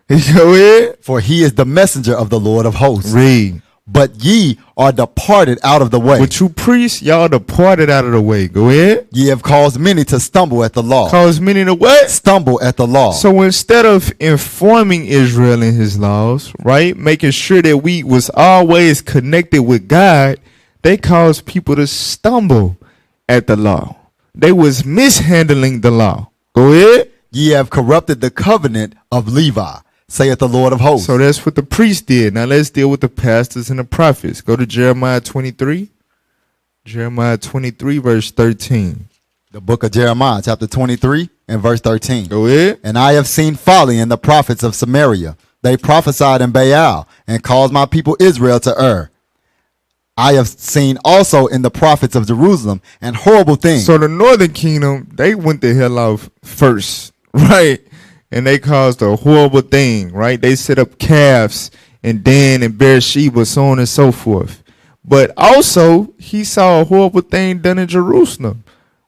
Go ahead. For he is the messenger of the Lord of hosts. Read. But ye are departed out of the way. But you priests, y'all departed out of the way. Go ahead. Ye have caused many to stumble at the law. Cause many to what? Stumble at the law. So instead of informing Israel in his laws, right, making sure that we was always connected with God, they caused people to stumble at the law. They was mishandling the law. Go ahead. Ye have corrupted the covenant of Levi, saith the Lord of hosts. So that's what the priest did. Now let's deal with the pastors and the prophets. Go to Jeremiah 23. Jeremiah 23, verse 13. The book of Jeremiah, chapter 23 and verse 13. Go ahead. And I have seen folly in the prophets of Samaria. They prophesied in Baal and caused my people Israel to err. I have seen also in the prophets of Jerusalem and horrible things. So the northern kingdom, they went the hell off first, right? And they caused a horrible thing, right? They set up calves and Dan and Beersheba, so on and so forth. But also, he saw a horrible thing done in Jerusalem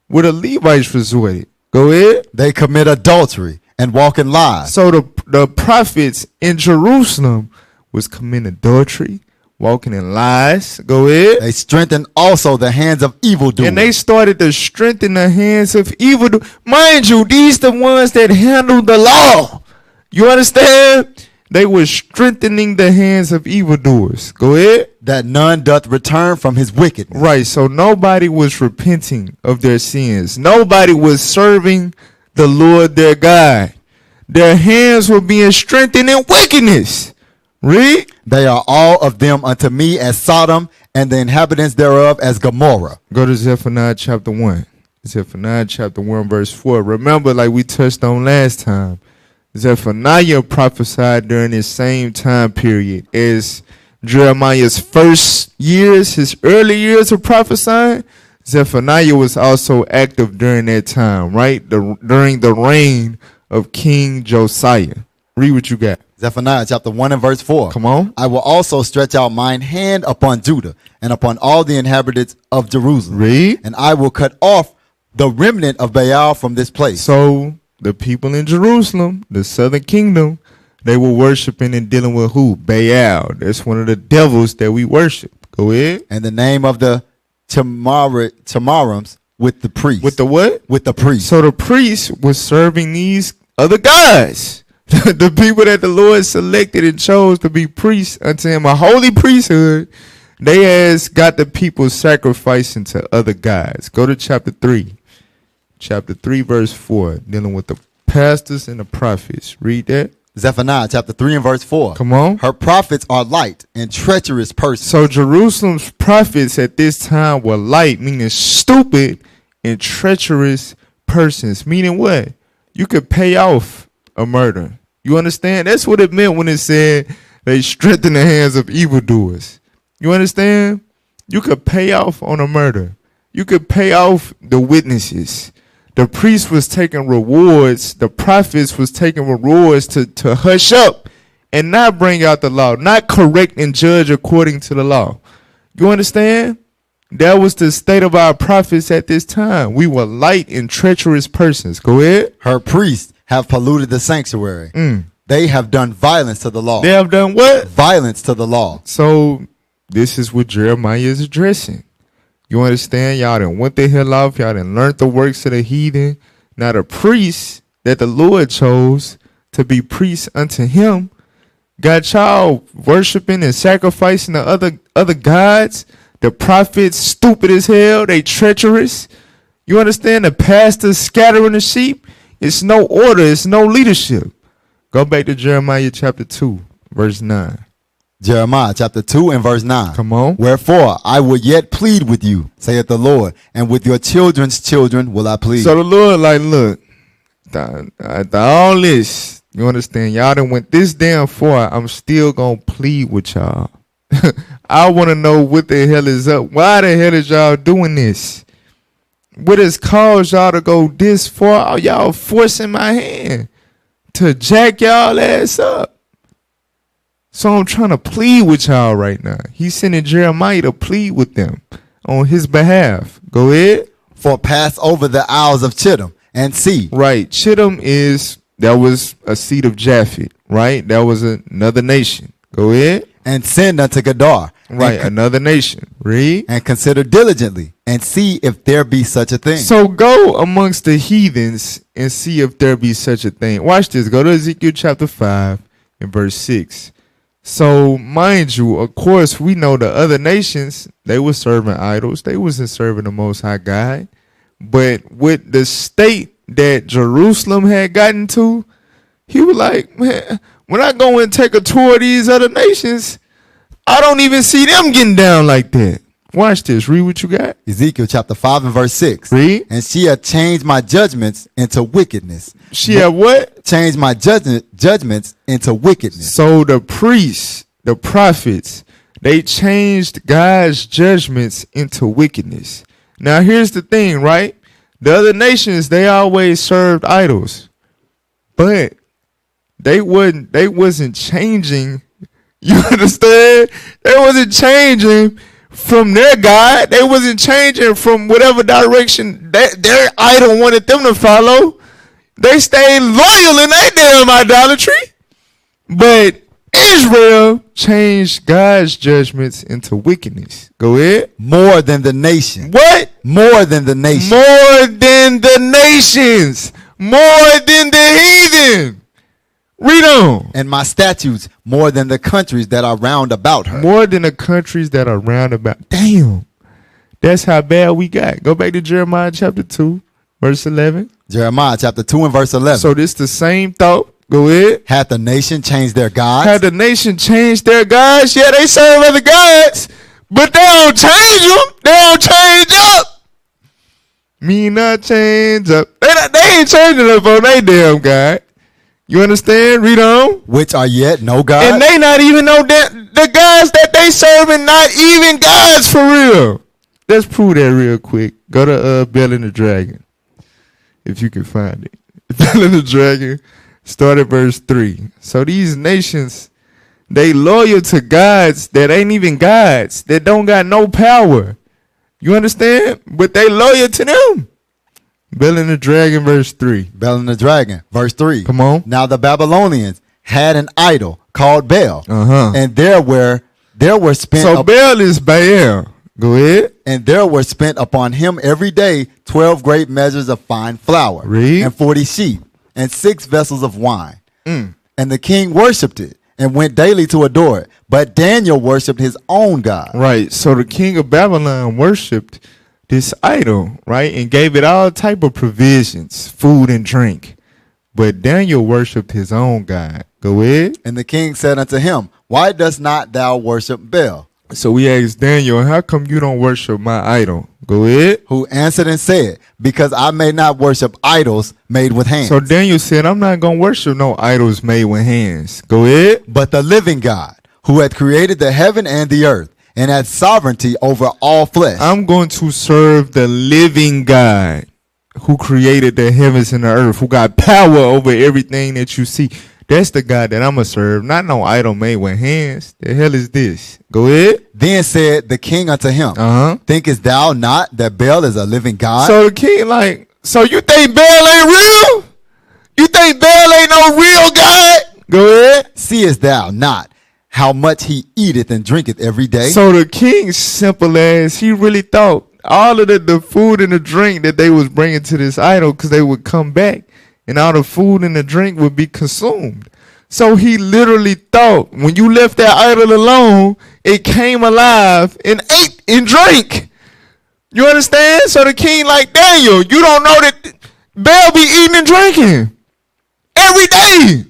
where the Levites resorted. Go ahead. They commit adultery and walk in lies. So the prophets in Jerusalem was committing adultery, walking in lies. Go ahead. They strengthen also the hands of evildoers. And they started to strengthen the hands of evil. Mind you, these the ones that handled the law. You understand? They were strengthening the hands of evildoers. Go ahead. that none doth return from his wickedness. Right. So nobody was repenting of their sins. Nobody was serving the Lord their God. Their hands were being strengthened in wickedness. Read. They are all of them unto me as Sodom, and the inhabitants thereof as Gomorrah. Go to Zephaniah chapter 1. Zephaniah chapter 1 verse 4. Remember, like we touched on last time, Zephaniah prophesied during this same time period as Jeremiah's first years, his early years of prophesying. Zephaniah was also active during that time, right? During the reign of King Josiah. Read what you got. Zephaniah chapter 1 and verse 4. Come on. I will also stretch out mine hand upon Judah and upon all the inhabitants of Jerusalem. Read. And I will cut off the remnant of Baal from this place. So the people in Jerusalem, the southern kingdom, they were worshiping and dealing with who? Baal. That's one of the devils that we worship. Go ahead. And the name of the Tamarims with the priest. With the what? With the priest. So the priest was serving these other gods. The people that the Lord selected and chose to be priests unto him, a holy priesthood, they has got the people sacrificing to other gods. Go to chapter 3. Chapter 3, verse 4, dealing with the pastors and the prophets. Read that. Zephaniah chapter 3 and verse 4. Come on. Her prophets are light and treacherous persons. So Jerusalem's prophets at this time were light, meaning stupid and treacherous persons. Meaning what? You could pay off a murder. You understand? That's what it meant when it said they strengthen the hands of evildoers. You understand? You could pay off on a murder. You could pay off the witnesses. The priest was taking rewards. The prophets was taking rewards to hush up and not bring out the law, not correct and judge according to the law. You understand? That was the state of our prophets at this time. We were light and treacherous persons. Go ahead. Her priests have polluted the sanctuary. They have done violence to the law. They have done what? Violence to the law. So this is what Jeremiah is addressing. You understand? Y'all done went the hell off. Y'all done learned the works of the heathen. Now the priests that the Lord chose to be priests unto him got y'all worshiping and sacrificing the other gods. The prophets stupid as hell. They treacherous. You understand? The pastors scattering the sheep. It's no order. It's no leadership. Go back to Jeremiah chapter 2, verse 9. Jeremiah chapter 2 and verse 9. Come on. Wherefore I will yet plead with you, saith the Lord, and with your children's children will I plead. So the Lord like, look, after all this, you understand, y'all done went this damn far, I'm still going to plead with y'all. I want to know what the hell is up. Why the hell is y'all doing this? What has caused y'all to go this far? Y'all forcing my hand to jack y'all ass up. So I'm trying to plead with y'all right now. He's sending Jeremiah to plead with them on his behalf. Go ahead. For pass over the isles of Chittim and see. Right. Chittim that was a seat of Japhet, right? That was another nation. Go ahead. And send unto Gadar. Right, another nation. Read. And consider diligently and see if there be such a thing. So go amongst the heathens and see if there be such a thing. Watch this. Go to Ezekiel chapter 5 and verse 6. So mind you, of course, we know the other nations, they were serving idols. They wasn't serving the Most High God. But with the state that Jerusalem had gotten to, he was like, man, when I go and take a tour of these other nations, I don't even see them getting down like that. Watch this. Read what you got. Ezekiel chapter 5 and verse 6. Read. And she hath changed my judgments into wickedness. She had what? Changed my judgments into wickedness. So the priests, the prophets, they changed God's judgments into wickedness. Now here's the thing, right? The other nations, they always served idols. But they wasn't changing. You understand? They wasn't changing from their God. They wasn't changing from whatever direction their idol wanted them to follow. They stayed loyal in their damn idolatry. But Israel changed God's judgments into wickedness. Go ahead. More than the nation. What? More than the nation. More than the nations. More than the heathen. Read on. and my statutes more than the countries that are round about her. More than the countries that are round about. Damn. That's how bad we got. Go back to Jeremiah chapter 2, verse 11. Jeremiah chapter 2 and verse 11. So this the same thought. Go ahead. Hath the nation changed their gods? Had the nation changed their gods? Yeah, they serve other gods, but they don't change them. They don't change up. Me not change up. They ain't changing up on they damn God. You understand? Read on. Which are yet no gods? And they not even know that the gods that they serving not even gods for real. Let's prove that real quick. Go to Bell and the Dragon, if you can find it. Bell and the Dragon, start at verse 3. So these nations, they loyal to gods that ain't even gods, that don't got no power. You understand? But they loyal to them. Bell and the Dragon, verse 3. Bel and the Dragon, verse 3. Come on. Now the Babylonians had an idol called Baal, Uh-huh. and there were spent So Baal is Baal. Go ahead. and there were spent upon him every day 12 great measures of fine flour, Read. and 40 sheep, and 6 vessels of wine. Mm. And the king worshipped it, and went daily to adore it. But Daniel worshipped his own God. Right. So the king of Babylon worshipped this idol, right? And gave it all type of provisions, food and drink. But Daniel worshipped his own God. Go ahead. And the king said unto him, Why dost not thou worship Baal? So we asked Daniel, how come you don't worship my idol? Go ahead. Who answered and said, Because I may not worship idols made with hands, So Daniel said, I'm not going to worship no idols made with hands. Go ahead. but the living God, who hath created the heaven and the earth, and hath sovereignty over all flesh. I'm going to serve the living God who created the heavens and the earth, who got power over everything that you see. That's the God that I'm going to serve, not no idol made with hands. The hell is this? Go ahead. Then said the king unto him, Uh-huh. Thinkest thou not that Baal is a living God? So the king like, so you think Baal ain't real? You think Baal ain't no real God? Go ahead. Seest thou not how much he eateth and drinketh every day? So the king, simple as, he really thought all of the food and the drink that they was bringing to this idol, because they would come back and all the food and the drink would be consumed. So he literally thought when you left that idol alone, it came alive and ate and drank. You understand? So the king like, Daniel, you don't know that Baal be eating and drinking every day.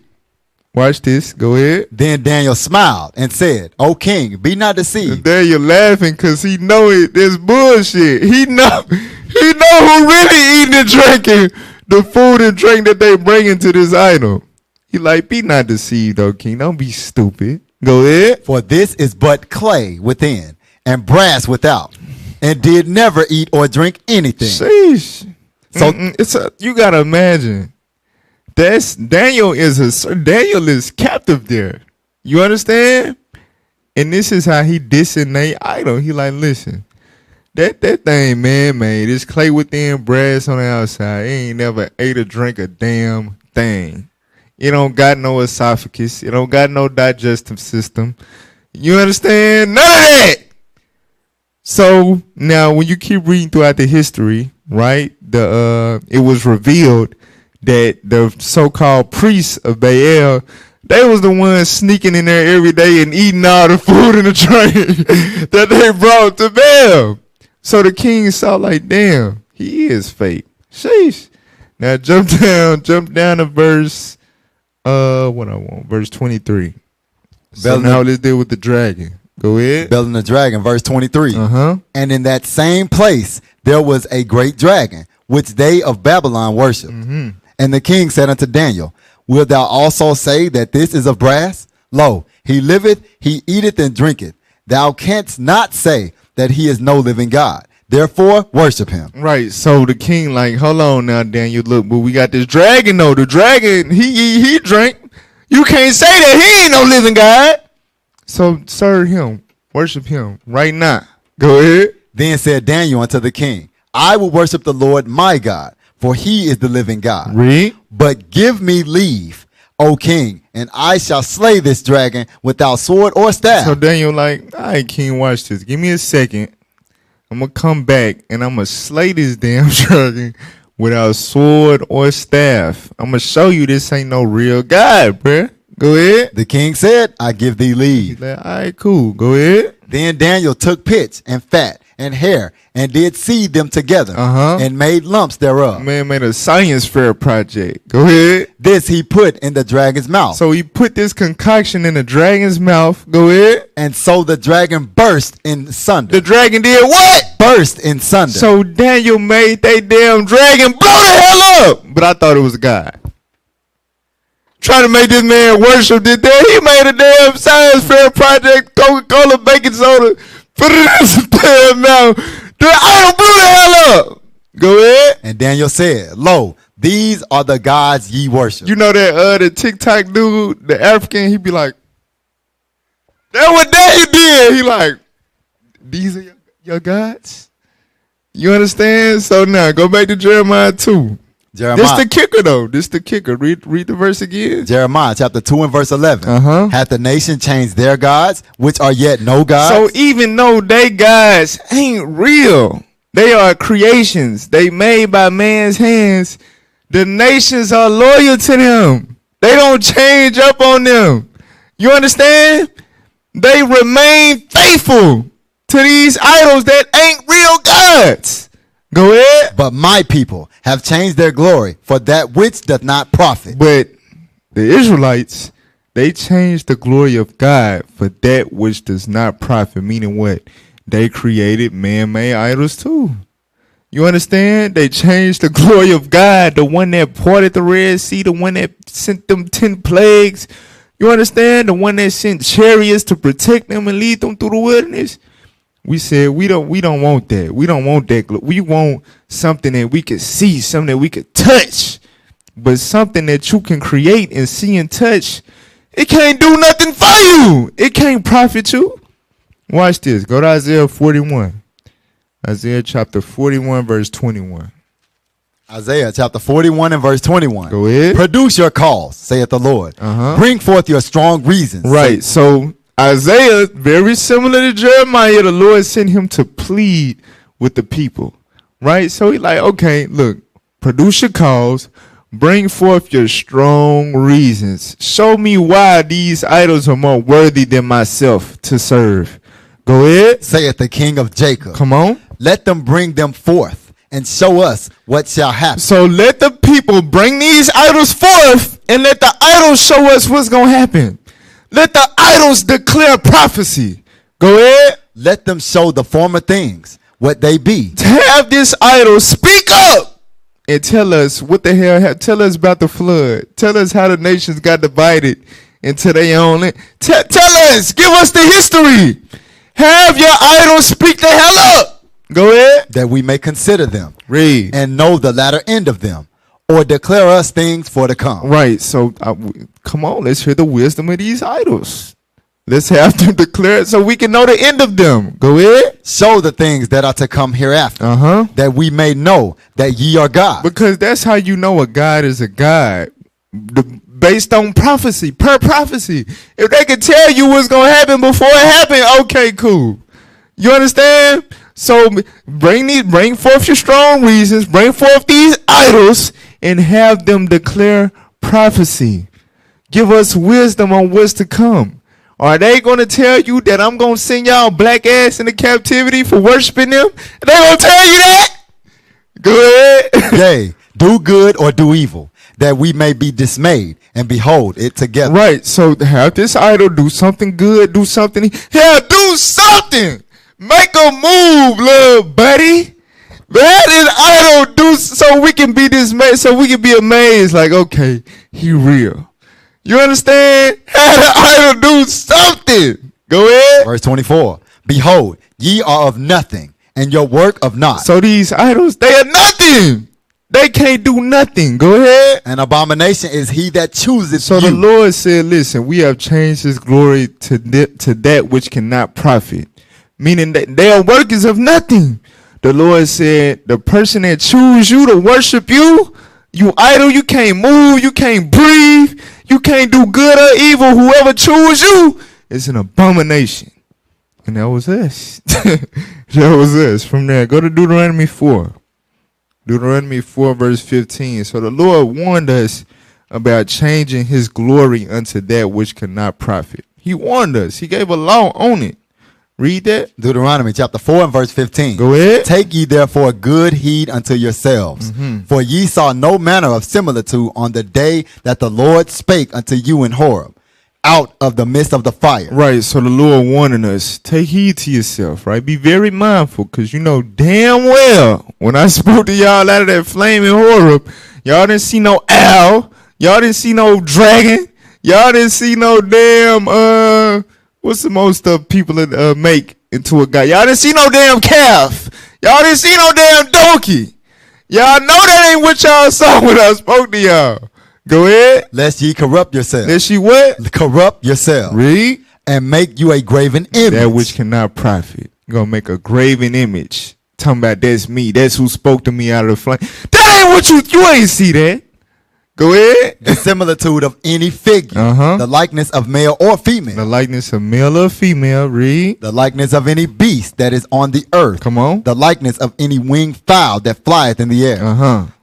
Watch this. Go ahead. Then Daniel smiled and said, O king, be not deceived. Daniel laughing because he know it. There's bullshit. He know who really eating and drinking the food and drink that they bring into this idol. He like, be not deceived, O king. Don't be stupid. Go ahead. For this is but clay within and brass without, and did never eat or drink anything. Sheesh. So- it's you gotta imagine. Daniel is captive there. You understand? And this is how he dissing they idol. He like, listen, that thing man-made. It's clay within, brass on the outside. It ain't never ate or drink a damn thing. It don't got no esophagus. It don't got no digestive system. You understand? None of that. So now when you keep reading throughout the history, right? It was revealed that the so-called priests of Baal, they was the ones sneaking in there every day and eating all the food and the drink that they brought to Baal. So the king saw like, damn, he is fake. Sheesh. Now jump down to verse, verse 23. So now let's deal with the dragon. Go ahead. Bel and the dragon, verse 23. Uh-huh. And in that same place there was a great dragon, which they of Babylon worshipped. Mm-hmm. And the king said unto Daniel, Wilt thou also say that this is of brass? Lo, he liveth, he eateth and drinketh. Thou canst not say that he is no living God. Therefore, worship him. Right. So the king like, hold on now, Daniel. Look, but we got this dragon though. The dragon, he drank. You can't say that he ain't no living God. So serve him, worship him right now. Go ahead. Then said Daniel unto the king, I will worship the Lord my God, for he is the living God. Read. But give me leave, O king, and I shall slay this dragon without sword or staff. So Daniel like, all right, king, watch this. Give me a second. I'm going to come back and I'm going to slay this damn dragon without sword or staff. I'm going to show you this ain't no real God, bruh. Go ahead. The king said, I give thee leave. Like, all right, cool. Go ahead. Then Daniel took pitch and fat and hair and did seed them together and made lumps thereof. Man made a science fair project. Go ahead. This he put in the dragon's mouth. So he put this concoction in the dragon's mouth. Go ahead. And so the dragon burst in sunder. The dragon did what? Burst in sunder. So Daniel made they damn dragon blow the hell up. But I thought it was a God. Trying to make this man worship this day. He made a damn science fair project, Coca-Cola, baking soda, put it in his damn mouth. The idol blew the hell up. Go ahead. And Daniel said, lo, these are the gods ye worship. You know that the TikTok dude, the African, he be like, that what Daniel did. He like, these are your gods? You understand? So now, go back to Jeremiah 2. This the kicker though. This the kicker. Read the verse again. Jeremiah chapter 2 and verse 11. Hath the nation changed their gods, which are yet no gods? So even though they gods ain't real, they are creations. They made by man's hands. The nations are loyal to them. They don't change up on them. You understand? They remain faithful to these idols that ain't real gods. Go ahead. But my people have changed their glory for that which doth not profit. But the Israelites, they changed the glory of God for that which does not profit. Meaning what? They created man-made idols too. You understand? They changed the glory of God, the one that parted the Red Sea, the one that sent them 10 plagues. You understand? The one that sent chariots to protect them and lead them through the wilderness. We said we don't want that. We don't want that. We want something that we can see, something that we can touch. But something that you can create and see and touch, it can't do nothing for you. It can't profit you. Watch this. Go to Isaiah 41. Isaiah chapter 41, verse 21. Isaiah chapter 41 and verse 21. Go ahead. Produce your cause, saith the Lord. Bring forth your strong reasons. Right. So Isaiah, very similar to Jeremiah, the Lord sent him to plead with the people, right? So he like, okay, look, produce your cause, bring forth your strong reasons. Show me why these idols are more worthy than myself to serve. Go ahead. Saith the King of Jacob. Come on. Let them bring them forth and show us what shall happen. So let the people bring these idols forth and let the idols show us what's going to happen. Let the idols declare prophecy. Go ahead. Let them show the former things, what they be. To have this idol speak up and tell us what the hell. Tell us about the flood. Tell us how the nations got divided into their own land. Tell us. Give us the history. Have your idols speak the hell up. Go ahead. That we may consider them. Read. And know the latter end of them. Or declare us things for to come. Right. So come on, let's hear the wisdom of these idols. Let's have them declare it so we can know the end of them. Go ahead. Show the things that are to come hereafter. That we may know that ye are God. Because that's how you know a God is a God. Based on prophecy, per prophecy. If they can tell you what's going to happen before it happened, okay, cool. You understand? So bring forth your strong reasons, bring forth these idols, and have them declare prophecy. Give us wisdom on what's to come. Are they going to tell you that I'm going to send y'all black ass into captivity for worshiping them? They going to tell you that? Go ahead. Yea, do good or do evil, that we may be dismayed and behold it together. Right. So have this idol do something good, do something. Yeah, do something. Make a move, little buddy. That is idol do so we can be dismayed, so we can be amazed. Like, okay, he real. You understand? Have the idol do something. Go ahead. Verse 24. Behold, ye are of nothing, and your work of naught. So these idols, they are nothing. They can't do nothing. Go ahead. An abomination is he that chooses. So the Lord said, listen, we have changed his glory to that which cannot profit. Meaning that they are workers of nothing. The Lord said, the person that choose you to worship you, you idol, you can't move, you can't breathe, you can't do good or evil. Whoever choose you is an abomination. And that was us. That was us. From there, go to Deuteronomy 4. Deuteronomy 4 verse 15. So the Lord warned us about changing his glory unto that which cannot profit. He warned us. He gave a law on it. Read that. Deuteronomy chapter 4 and verse 15. Go ahead. Take ye therefore good heed unto yourselves, for ye saw no manner of similitude on the day that the Lord spake unto you in Horeb, out of the midst of the fire. Right, so the Lord warning us, take heed to yourself, right? Be very mindful, because you know damn well when I spoke to y'all out of that flaming Horeb, y'all didn't see no owl, y'all didn't see no dragon, y'all didn't see no damn, what's the most people make into a guy? Y'all didn't see no damn calf. Y'all didn't see no damn donkey. Y'all know that ain't what y'all saw when I spoke to y'all. Go ahead. Lest ye corrupt yourselves. Lest ye what? Corrupt yourselves. Read. And make you a graven image. That which cannot profit. You're going to make a graven image. Talking about that's me. That's who spoke to me out of the flame. That ain't what you ain't see that. Go ahead. The similitude of any figure. The likeness of male or female. The likeness of male or female. Read. The likeness of any beast that is on the earth. Come on. The likeness of any winged fowl that flieth in the air.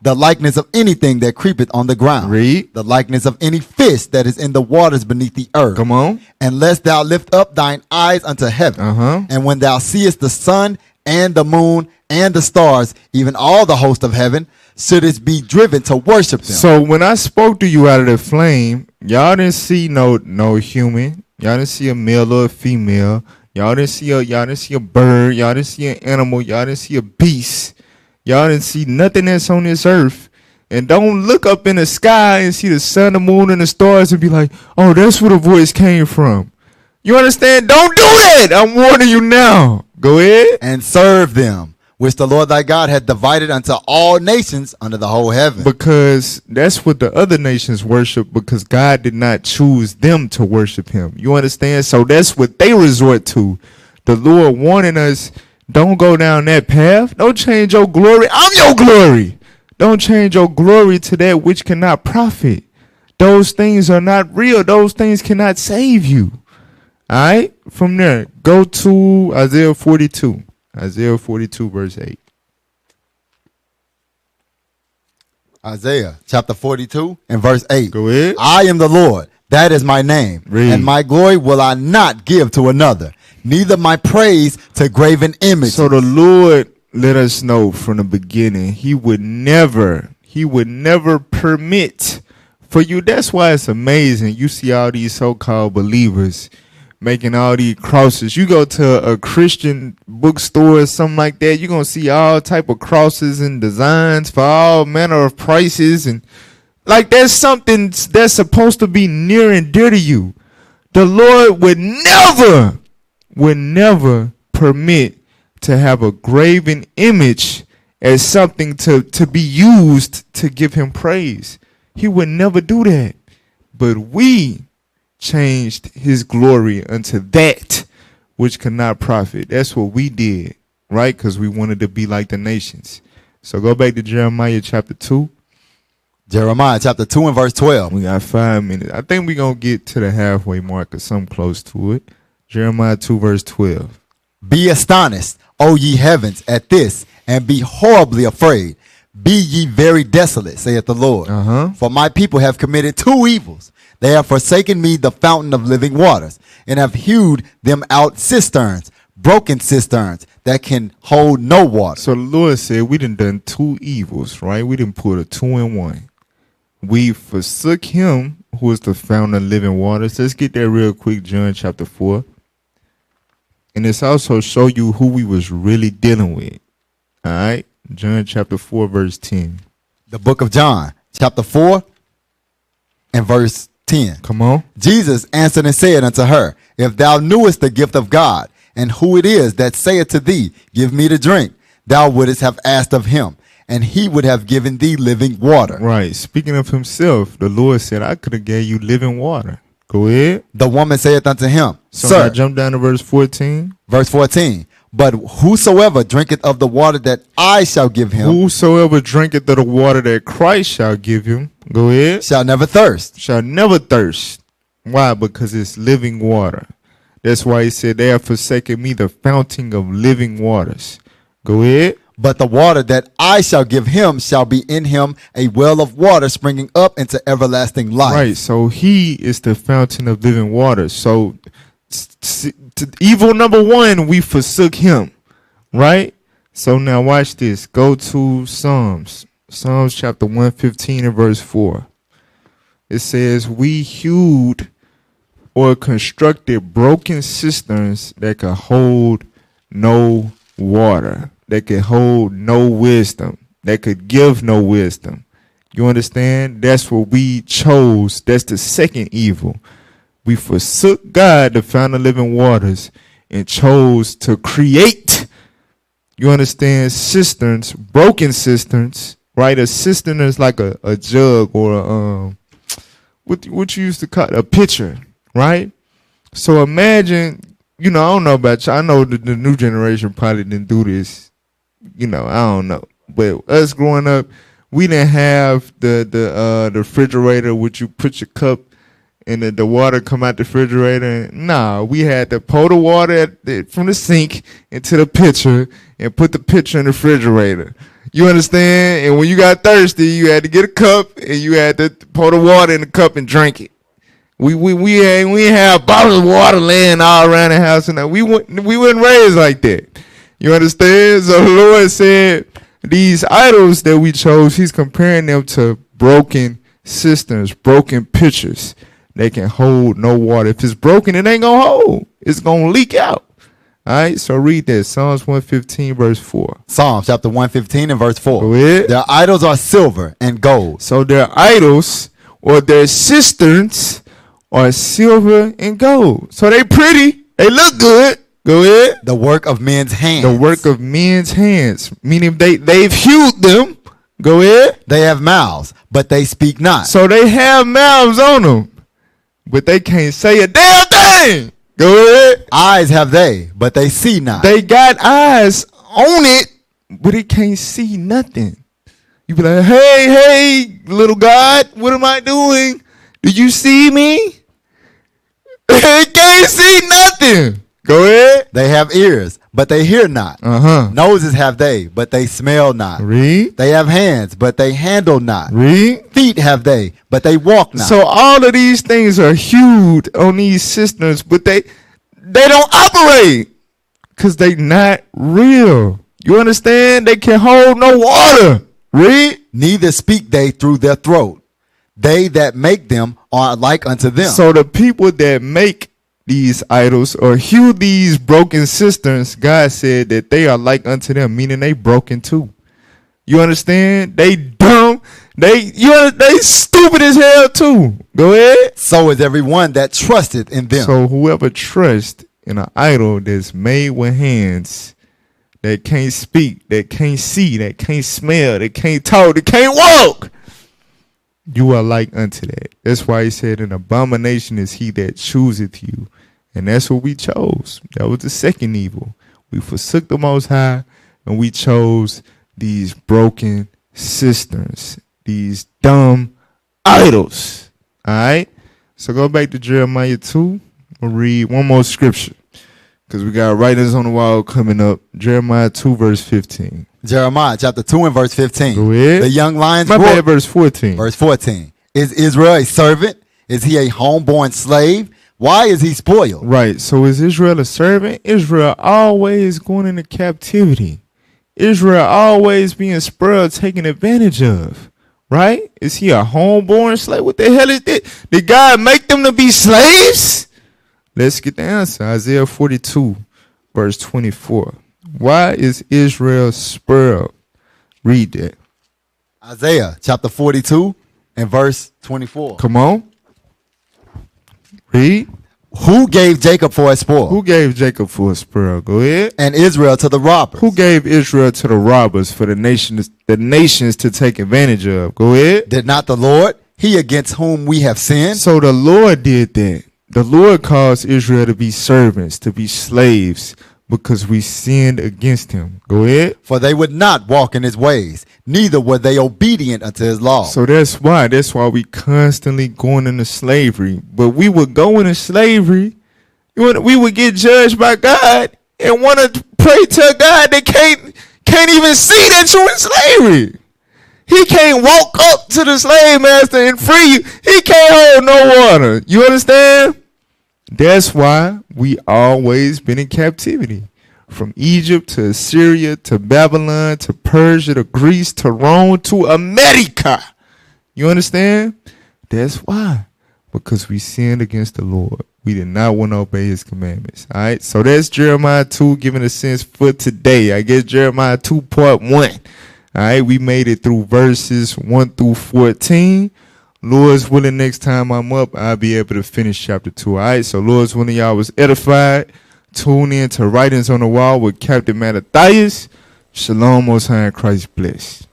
The likeness of anything that creepeth on the ground. Read. The likeness of any fish that is in the waters beneath the earth. Come on. Unless thou lift up thine eyes unto heaven. And when thou seest the sun and the moon and the stars, even all the host of heaven, shouldest be driven to worship them. So when I spoke to you out of the flame, y'all didn't see no human. Y'all didn't see a male or a female. Y'all didn't see a bird. Y'all didn't see an animal. Y'all didn't see a beast. Y'all didn't see nothing that's on this earth. And don't look up in the sky and see the sun, the moon, and the stars and be like, oh, that's where the voice came from. You understand? Don't do that. I'm warning you now. Go ahead. And serve them, which the Lord thy God hath divided unto all nations under the whole heaven. Because that's what the other nations worship, because God did not choose them to worship him. You understand? So that's what they resort to. The Lord warning us, don't go down that path. Don't change your glory. I'm your glory. Don't change your glory to that which cannot profit. Those things are not real. Those things cannot save you. All right? From there, go to Isaiah 42. Isaiah 42 verse 8. Isaiah chapter 42 and verse 8. Go ahead. I am the Lord, that is my name. Read. And my glory will I not give to another, neither my praise to graven images. So the Lord let us know from the beginning, he would never permit for you. That's why it's amazing. You see all these so-called believers making all these crosses. You go to a Christian bookstore or something like that, you're going to see all type of crosses and designs for all manner of prices. And like that's something that's supposed to be near and dear to you. The Lord would never permit to have a graven image as something to be used to give him praise. He would never do that. But we changed his glory unto that which cannot profit. That's what we did, right? Because we wanted to be like the nations. So go back to Jeremiah chapter 2. Jeremiah chapter 2 and verse 12. We got 5 minutes. I think we're going to get to the halfway mark or something close to it. Jeremiah 2 verse 12. Be astonished, O ye heavens, at this, and be horribly afraid. Be ye very desolate, saith the Lord. For my people have committed 2 evils. They have forsaken me, the fountain of living waters, and have hewed them out cisterns, broken cisterns that can hold no water. So the Lord said we done 2 evils, right? We didn't put a 2 in 1. We forsook him who is the fountain of living waters. Let's get that real quick, John chapter 4. And it's also show you who we was really dealing with. All right? John chapter 4, verse 10. The book of John, chapter 4 and verse 10. Come on. Jesus answered and said unto her, if thou knewest the gift of God, and who it is that saith to thee, give me to drink, thou wouldest have asked of him, and he would have given thee living water. Right. Speaking of himself, the Lord said, I could have gave you living water. Go ahead. The woman saith unto him, So Sir, I jump down to verse 14. Verse 14. But whosoever drinketh of the water that I shall give him, whosoever drinketh of the water that Christ shall give him, go ahead, shall never thirst. Shall never thirst. Why? Because it's living water. That's why he said, they have forsaken me, the fountain of living waters. Go ahead. But the water that I shall give him shall be in him a well of water springing up into everlasting life. Right. So he is the fountain of living water. So evil number one, we forsook him. Right. So now watch this. Go to Psalms chapter 115 and verse 4. It says, we hewed or constructed broken cisterns that could hold no water, that could hold no wisdom, that could give no wisdom. You understand? That's what we chose. That's the second evil. We forsook God, the fountain of living waters, and chose to create, you understand, cisterns, broken cisterns, right? A cistern is like a jug or what you used to call a pitcher, right? So imagine, I don't know about you. I know the new generation probably didn't do this. I don't know. But us growing up, we didn't have the refrigerator, which you put your cup and the water come out the refrigerator. Nah, we had to pour the water from the sink into the pitcher and put the pitcher in the refrigerator. You understand? And when you got thirsty, you had to get a cup and you had to pour the water in the cup and drink it. We ain't have bottles of water laying all around the house, and we weren't raised like that. You understand? So the Lord said these idols that we chose, he's comparing them to broken cisterns, broken pitchers. They can hold no water. If it's broken, it ain't gonna hold. It's gonna leak out. All right, so read this. Psalms 115 verse 4. Psalms chapter 115 and verse 4. Go ahead. Their idols are silver and gold. So their idols or their cisterns are silver and gold. So they pretty. They look good. Go ahead. The work of men's hands. The work of men's hands. Meaning they've hewed them. Go ahead. They have mouths, but they speak not. So they have mouths on them, but they can't say a damn thing. Go ahead. Eyes have they, but they see not. They got eyes on it, but it can't see nothing. You be like, hey, little God, what am I doing? Do you see me? It can't see nothing. Go ahead. They have ears, but they hear not. Uh-huh. Noses have they, but they smell not. Read. They have hands, but they handle not. Read. Feet have they, but they walk not. So all of these things are hewed on these cisterns, but they don't operate because they not real. You understand? They can hold no water. Read. Neither speak they through their throat. They that make them are like unto them. So the people that make these idols or hew these broken cisterns, God said that they are like unto them, meaning they broken too. You understand? They dumb. They stupid as hell too. Go ahead. So is everyone that trusteth in them. So whoever trusts in an idol that's made with hands, that can't speak, that can't see, that can't smell, that can't talk, that can't walk, you are like unto that. That's why he said an abomination is he that chooseth you. And that's what we chose. That was the second evil. We forsook the Most High and we chose these broken cisterns, these dumb idols. All right? So go back to Jeremiah 2. We'll read one more scripture because we got writers on the wall coming up. Jeremiah 2 verse 15. Jeremiah chapter 2 and verse 15. Go ahead. The young lions My roar. bad, verse 14. Verse 14. Is Israel a servant? Is he a homeborn slave? Why is he spoiled? Right. So is Israel a servant? Israel always going into captivity. Israel always being spoiled, taken advantage of. Right? Is he a homeborn slave? What the hell is this? Did God make them to be slaves? Let's get the answer. Isaiah 42 verse 24. Why is Israel spoiled? Read that. Isaiah chapter 42 and verse 24. Come on. Read. Who gave Jacob for a spoil? Who gave Jacob for a spoil? Go ahead. And Israel to the robbers? Who gave Israel to the robbers for the nations to take advantage of? Go ahead. Did not the Lord, he against whom we have sinned? So the Lord did that. The Lord caused Israel to be servants, to be slaves, because we sinned against him. Go ahead. For they would not walk in his ways, neither were they obedient unto his law. So that's why we constantly going into slavery. But we would go into slavery, we would get judged by God and want to pray to God that can't even see that you're in slavery. He can't walk up to the slave master and free you. He can't hold no water. You understand? That's why we always been in captivity. From Egypt to Assyria to Babylon to Persia to Greece to Rome to America. You understand? That's why. Because we sinned against the Lord. We did not want to obey his commandments. All right. So that's Jeremiah 2 giving a sense for today. I guess Jeremiah 2 part 1. All right. We made it through verses 1 through 14. Lord's willing, next time I'm up, I'll be able to finish chapter 2. All right. So Lord's willing, y'all was edified. Tune in to Writings on the Wall with Captain Mattathias. Shalom, Most High, and Christ bless.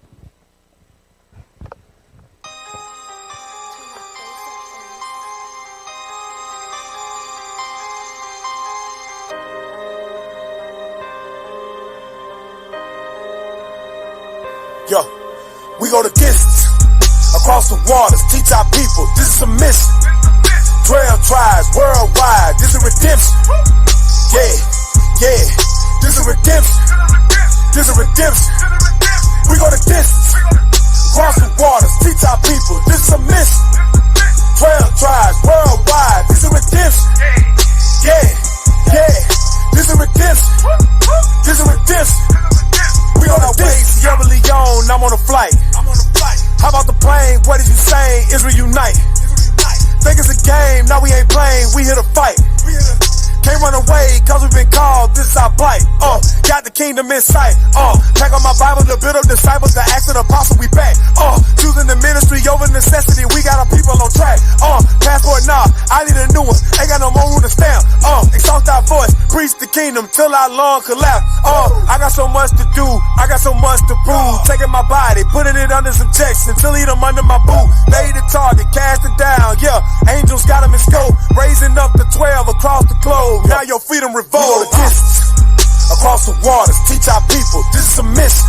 Yo, we go the distance, across the waters, teach our people, this is a mission. 12 tribes, worldwide, this is redemption. Yeah, this is redemption. This is redemption. We go the distance, across the waters, teach our people, this is a mission. 12 tribes, worldwide, this is redemption. Yeah, this is redemption. This is redemption. We on our way, Sierra Leone, I'm on a flight. How about the plane? What did you say? Israel unite. Think it's a game, now we ain't playing, we here to fight. Can't run away, cause we've been called, this is our plight. Got the kingdom in sight. Pack on my Bible to build up disciples, the acts of the apostle, we back. Choosing the ministry over necessity, we got our people on track. Passport, nah, I need a new one, ain't got no more room to stamp. Exalt our voice, preach the kingdom till our lung collapse. I got so much to do, I got so much to prove. Taking my body, putting it under subjection, till eat them under my boot. Lay the target, cast it down, yeah. Angels got them in scope, raising up the 12 across the globe. Now your freedom revolt. Across the waters, teach our people, this is a mission.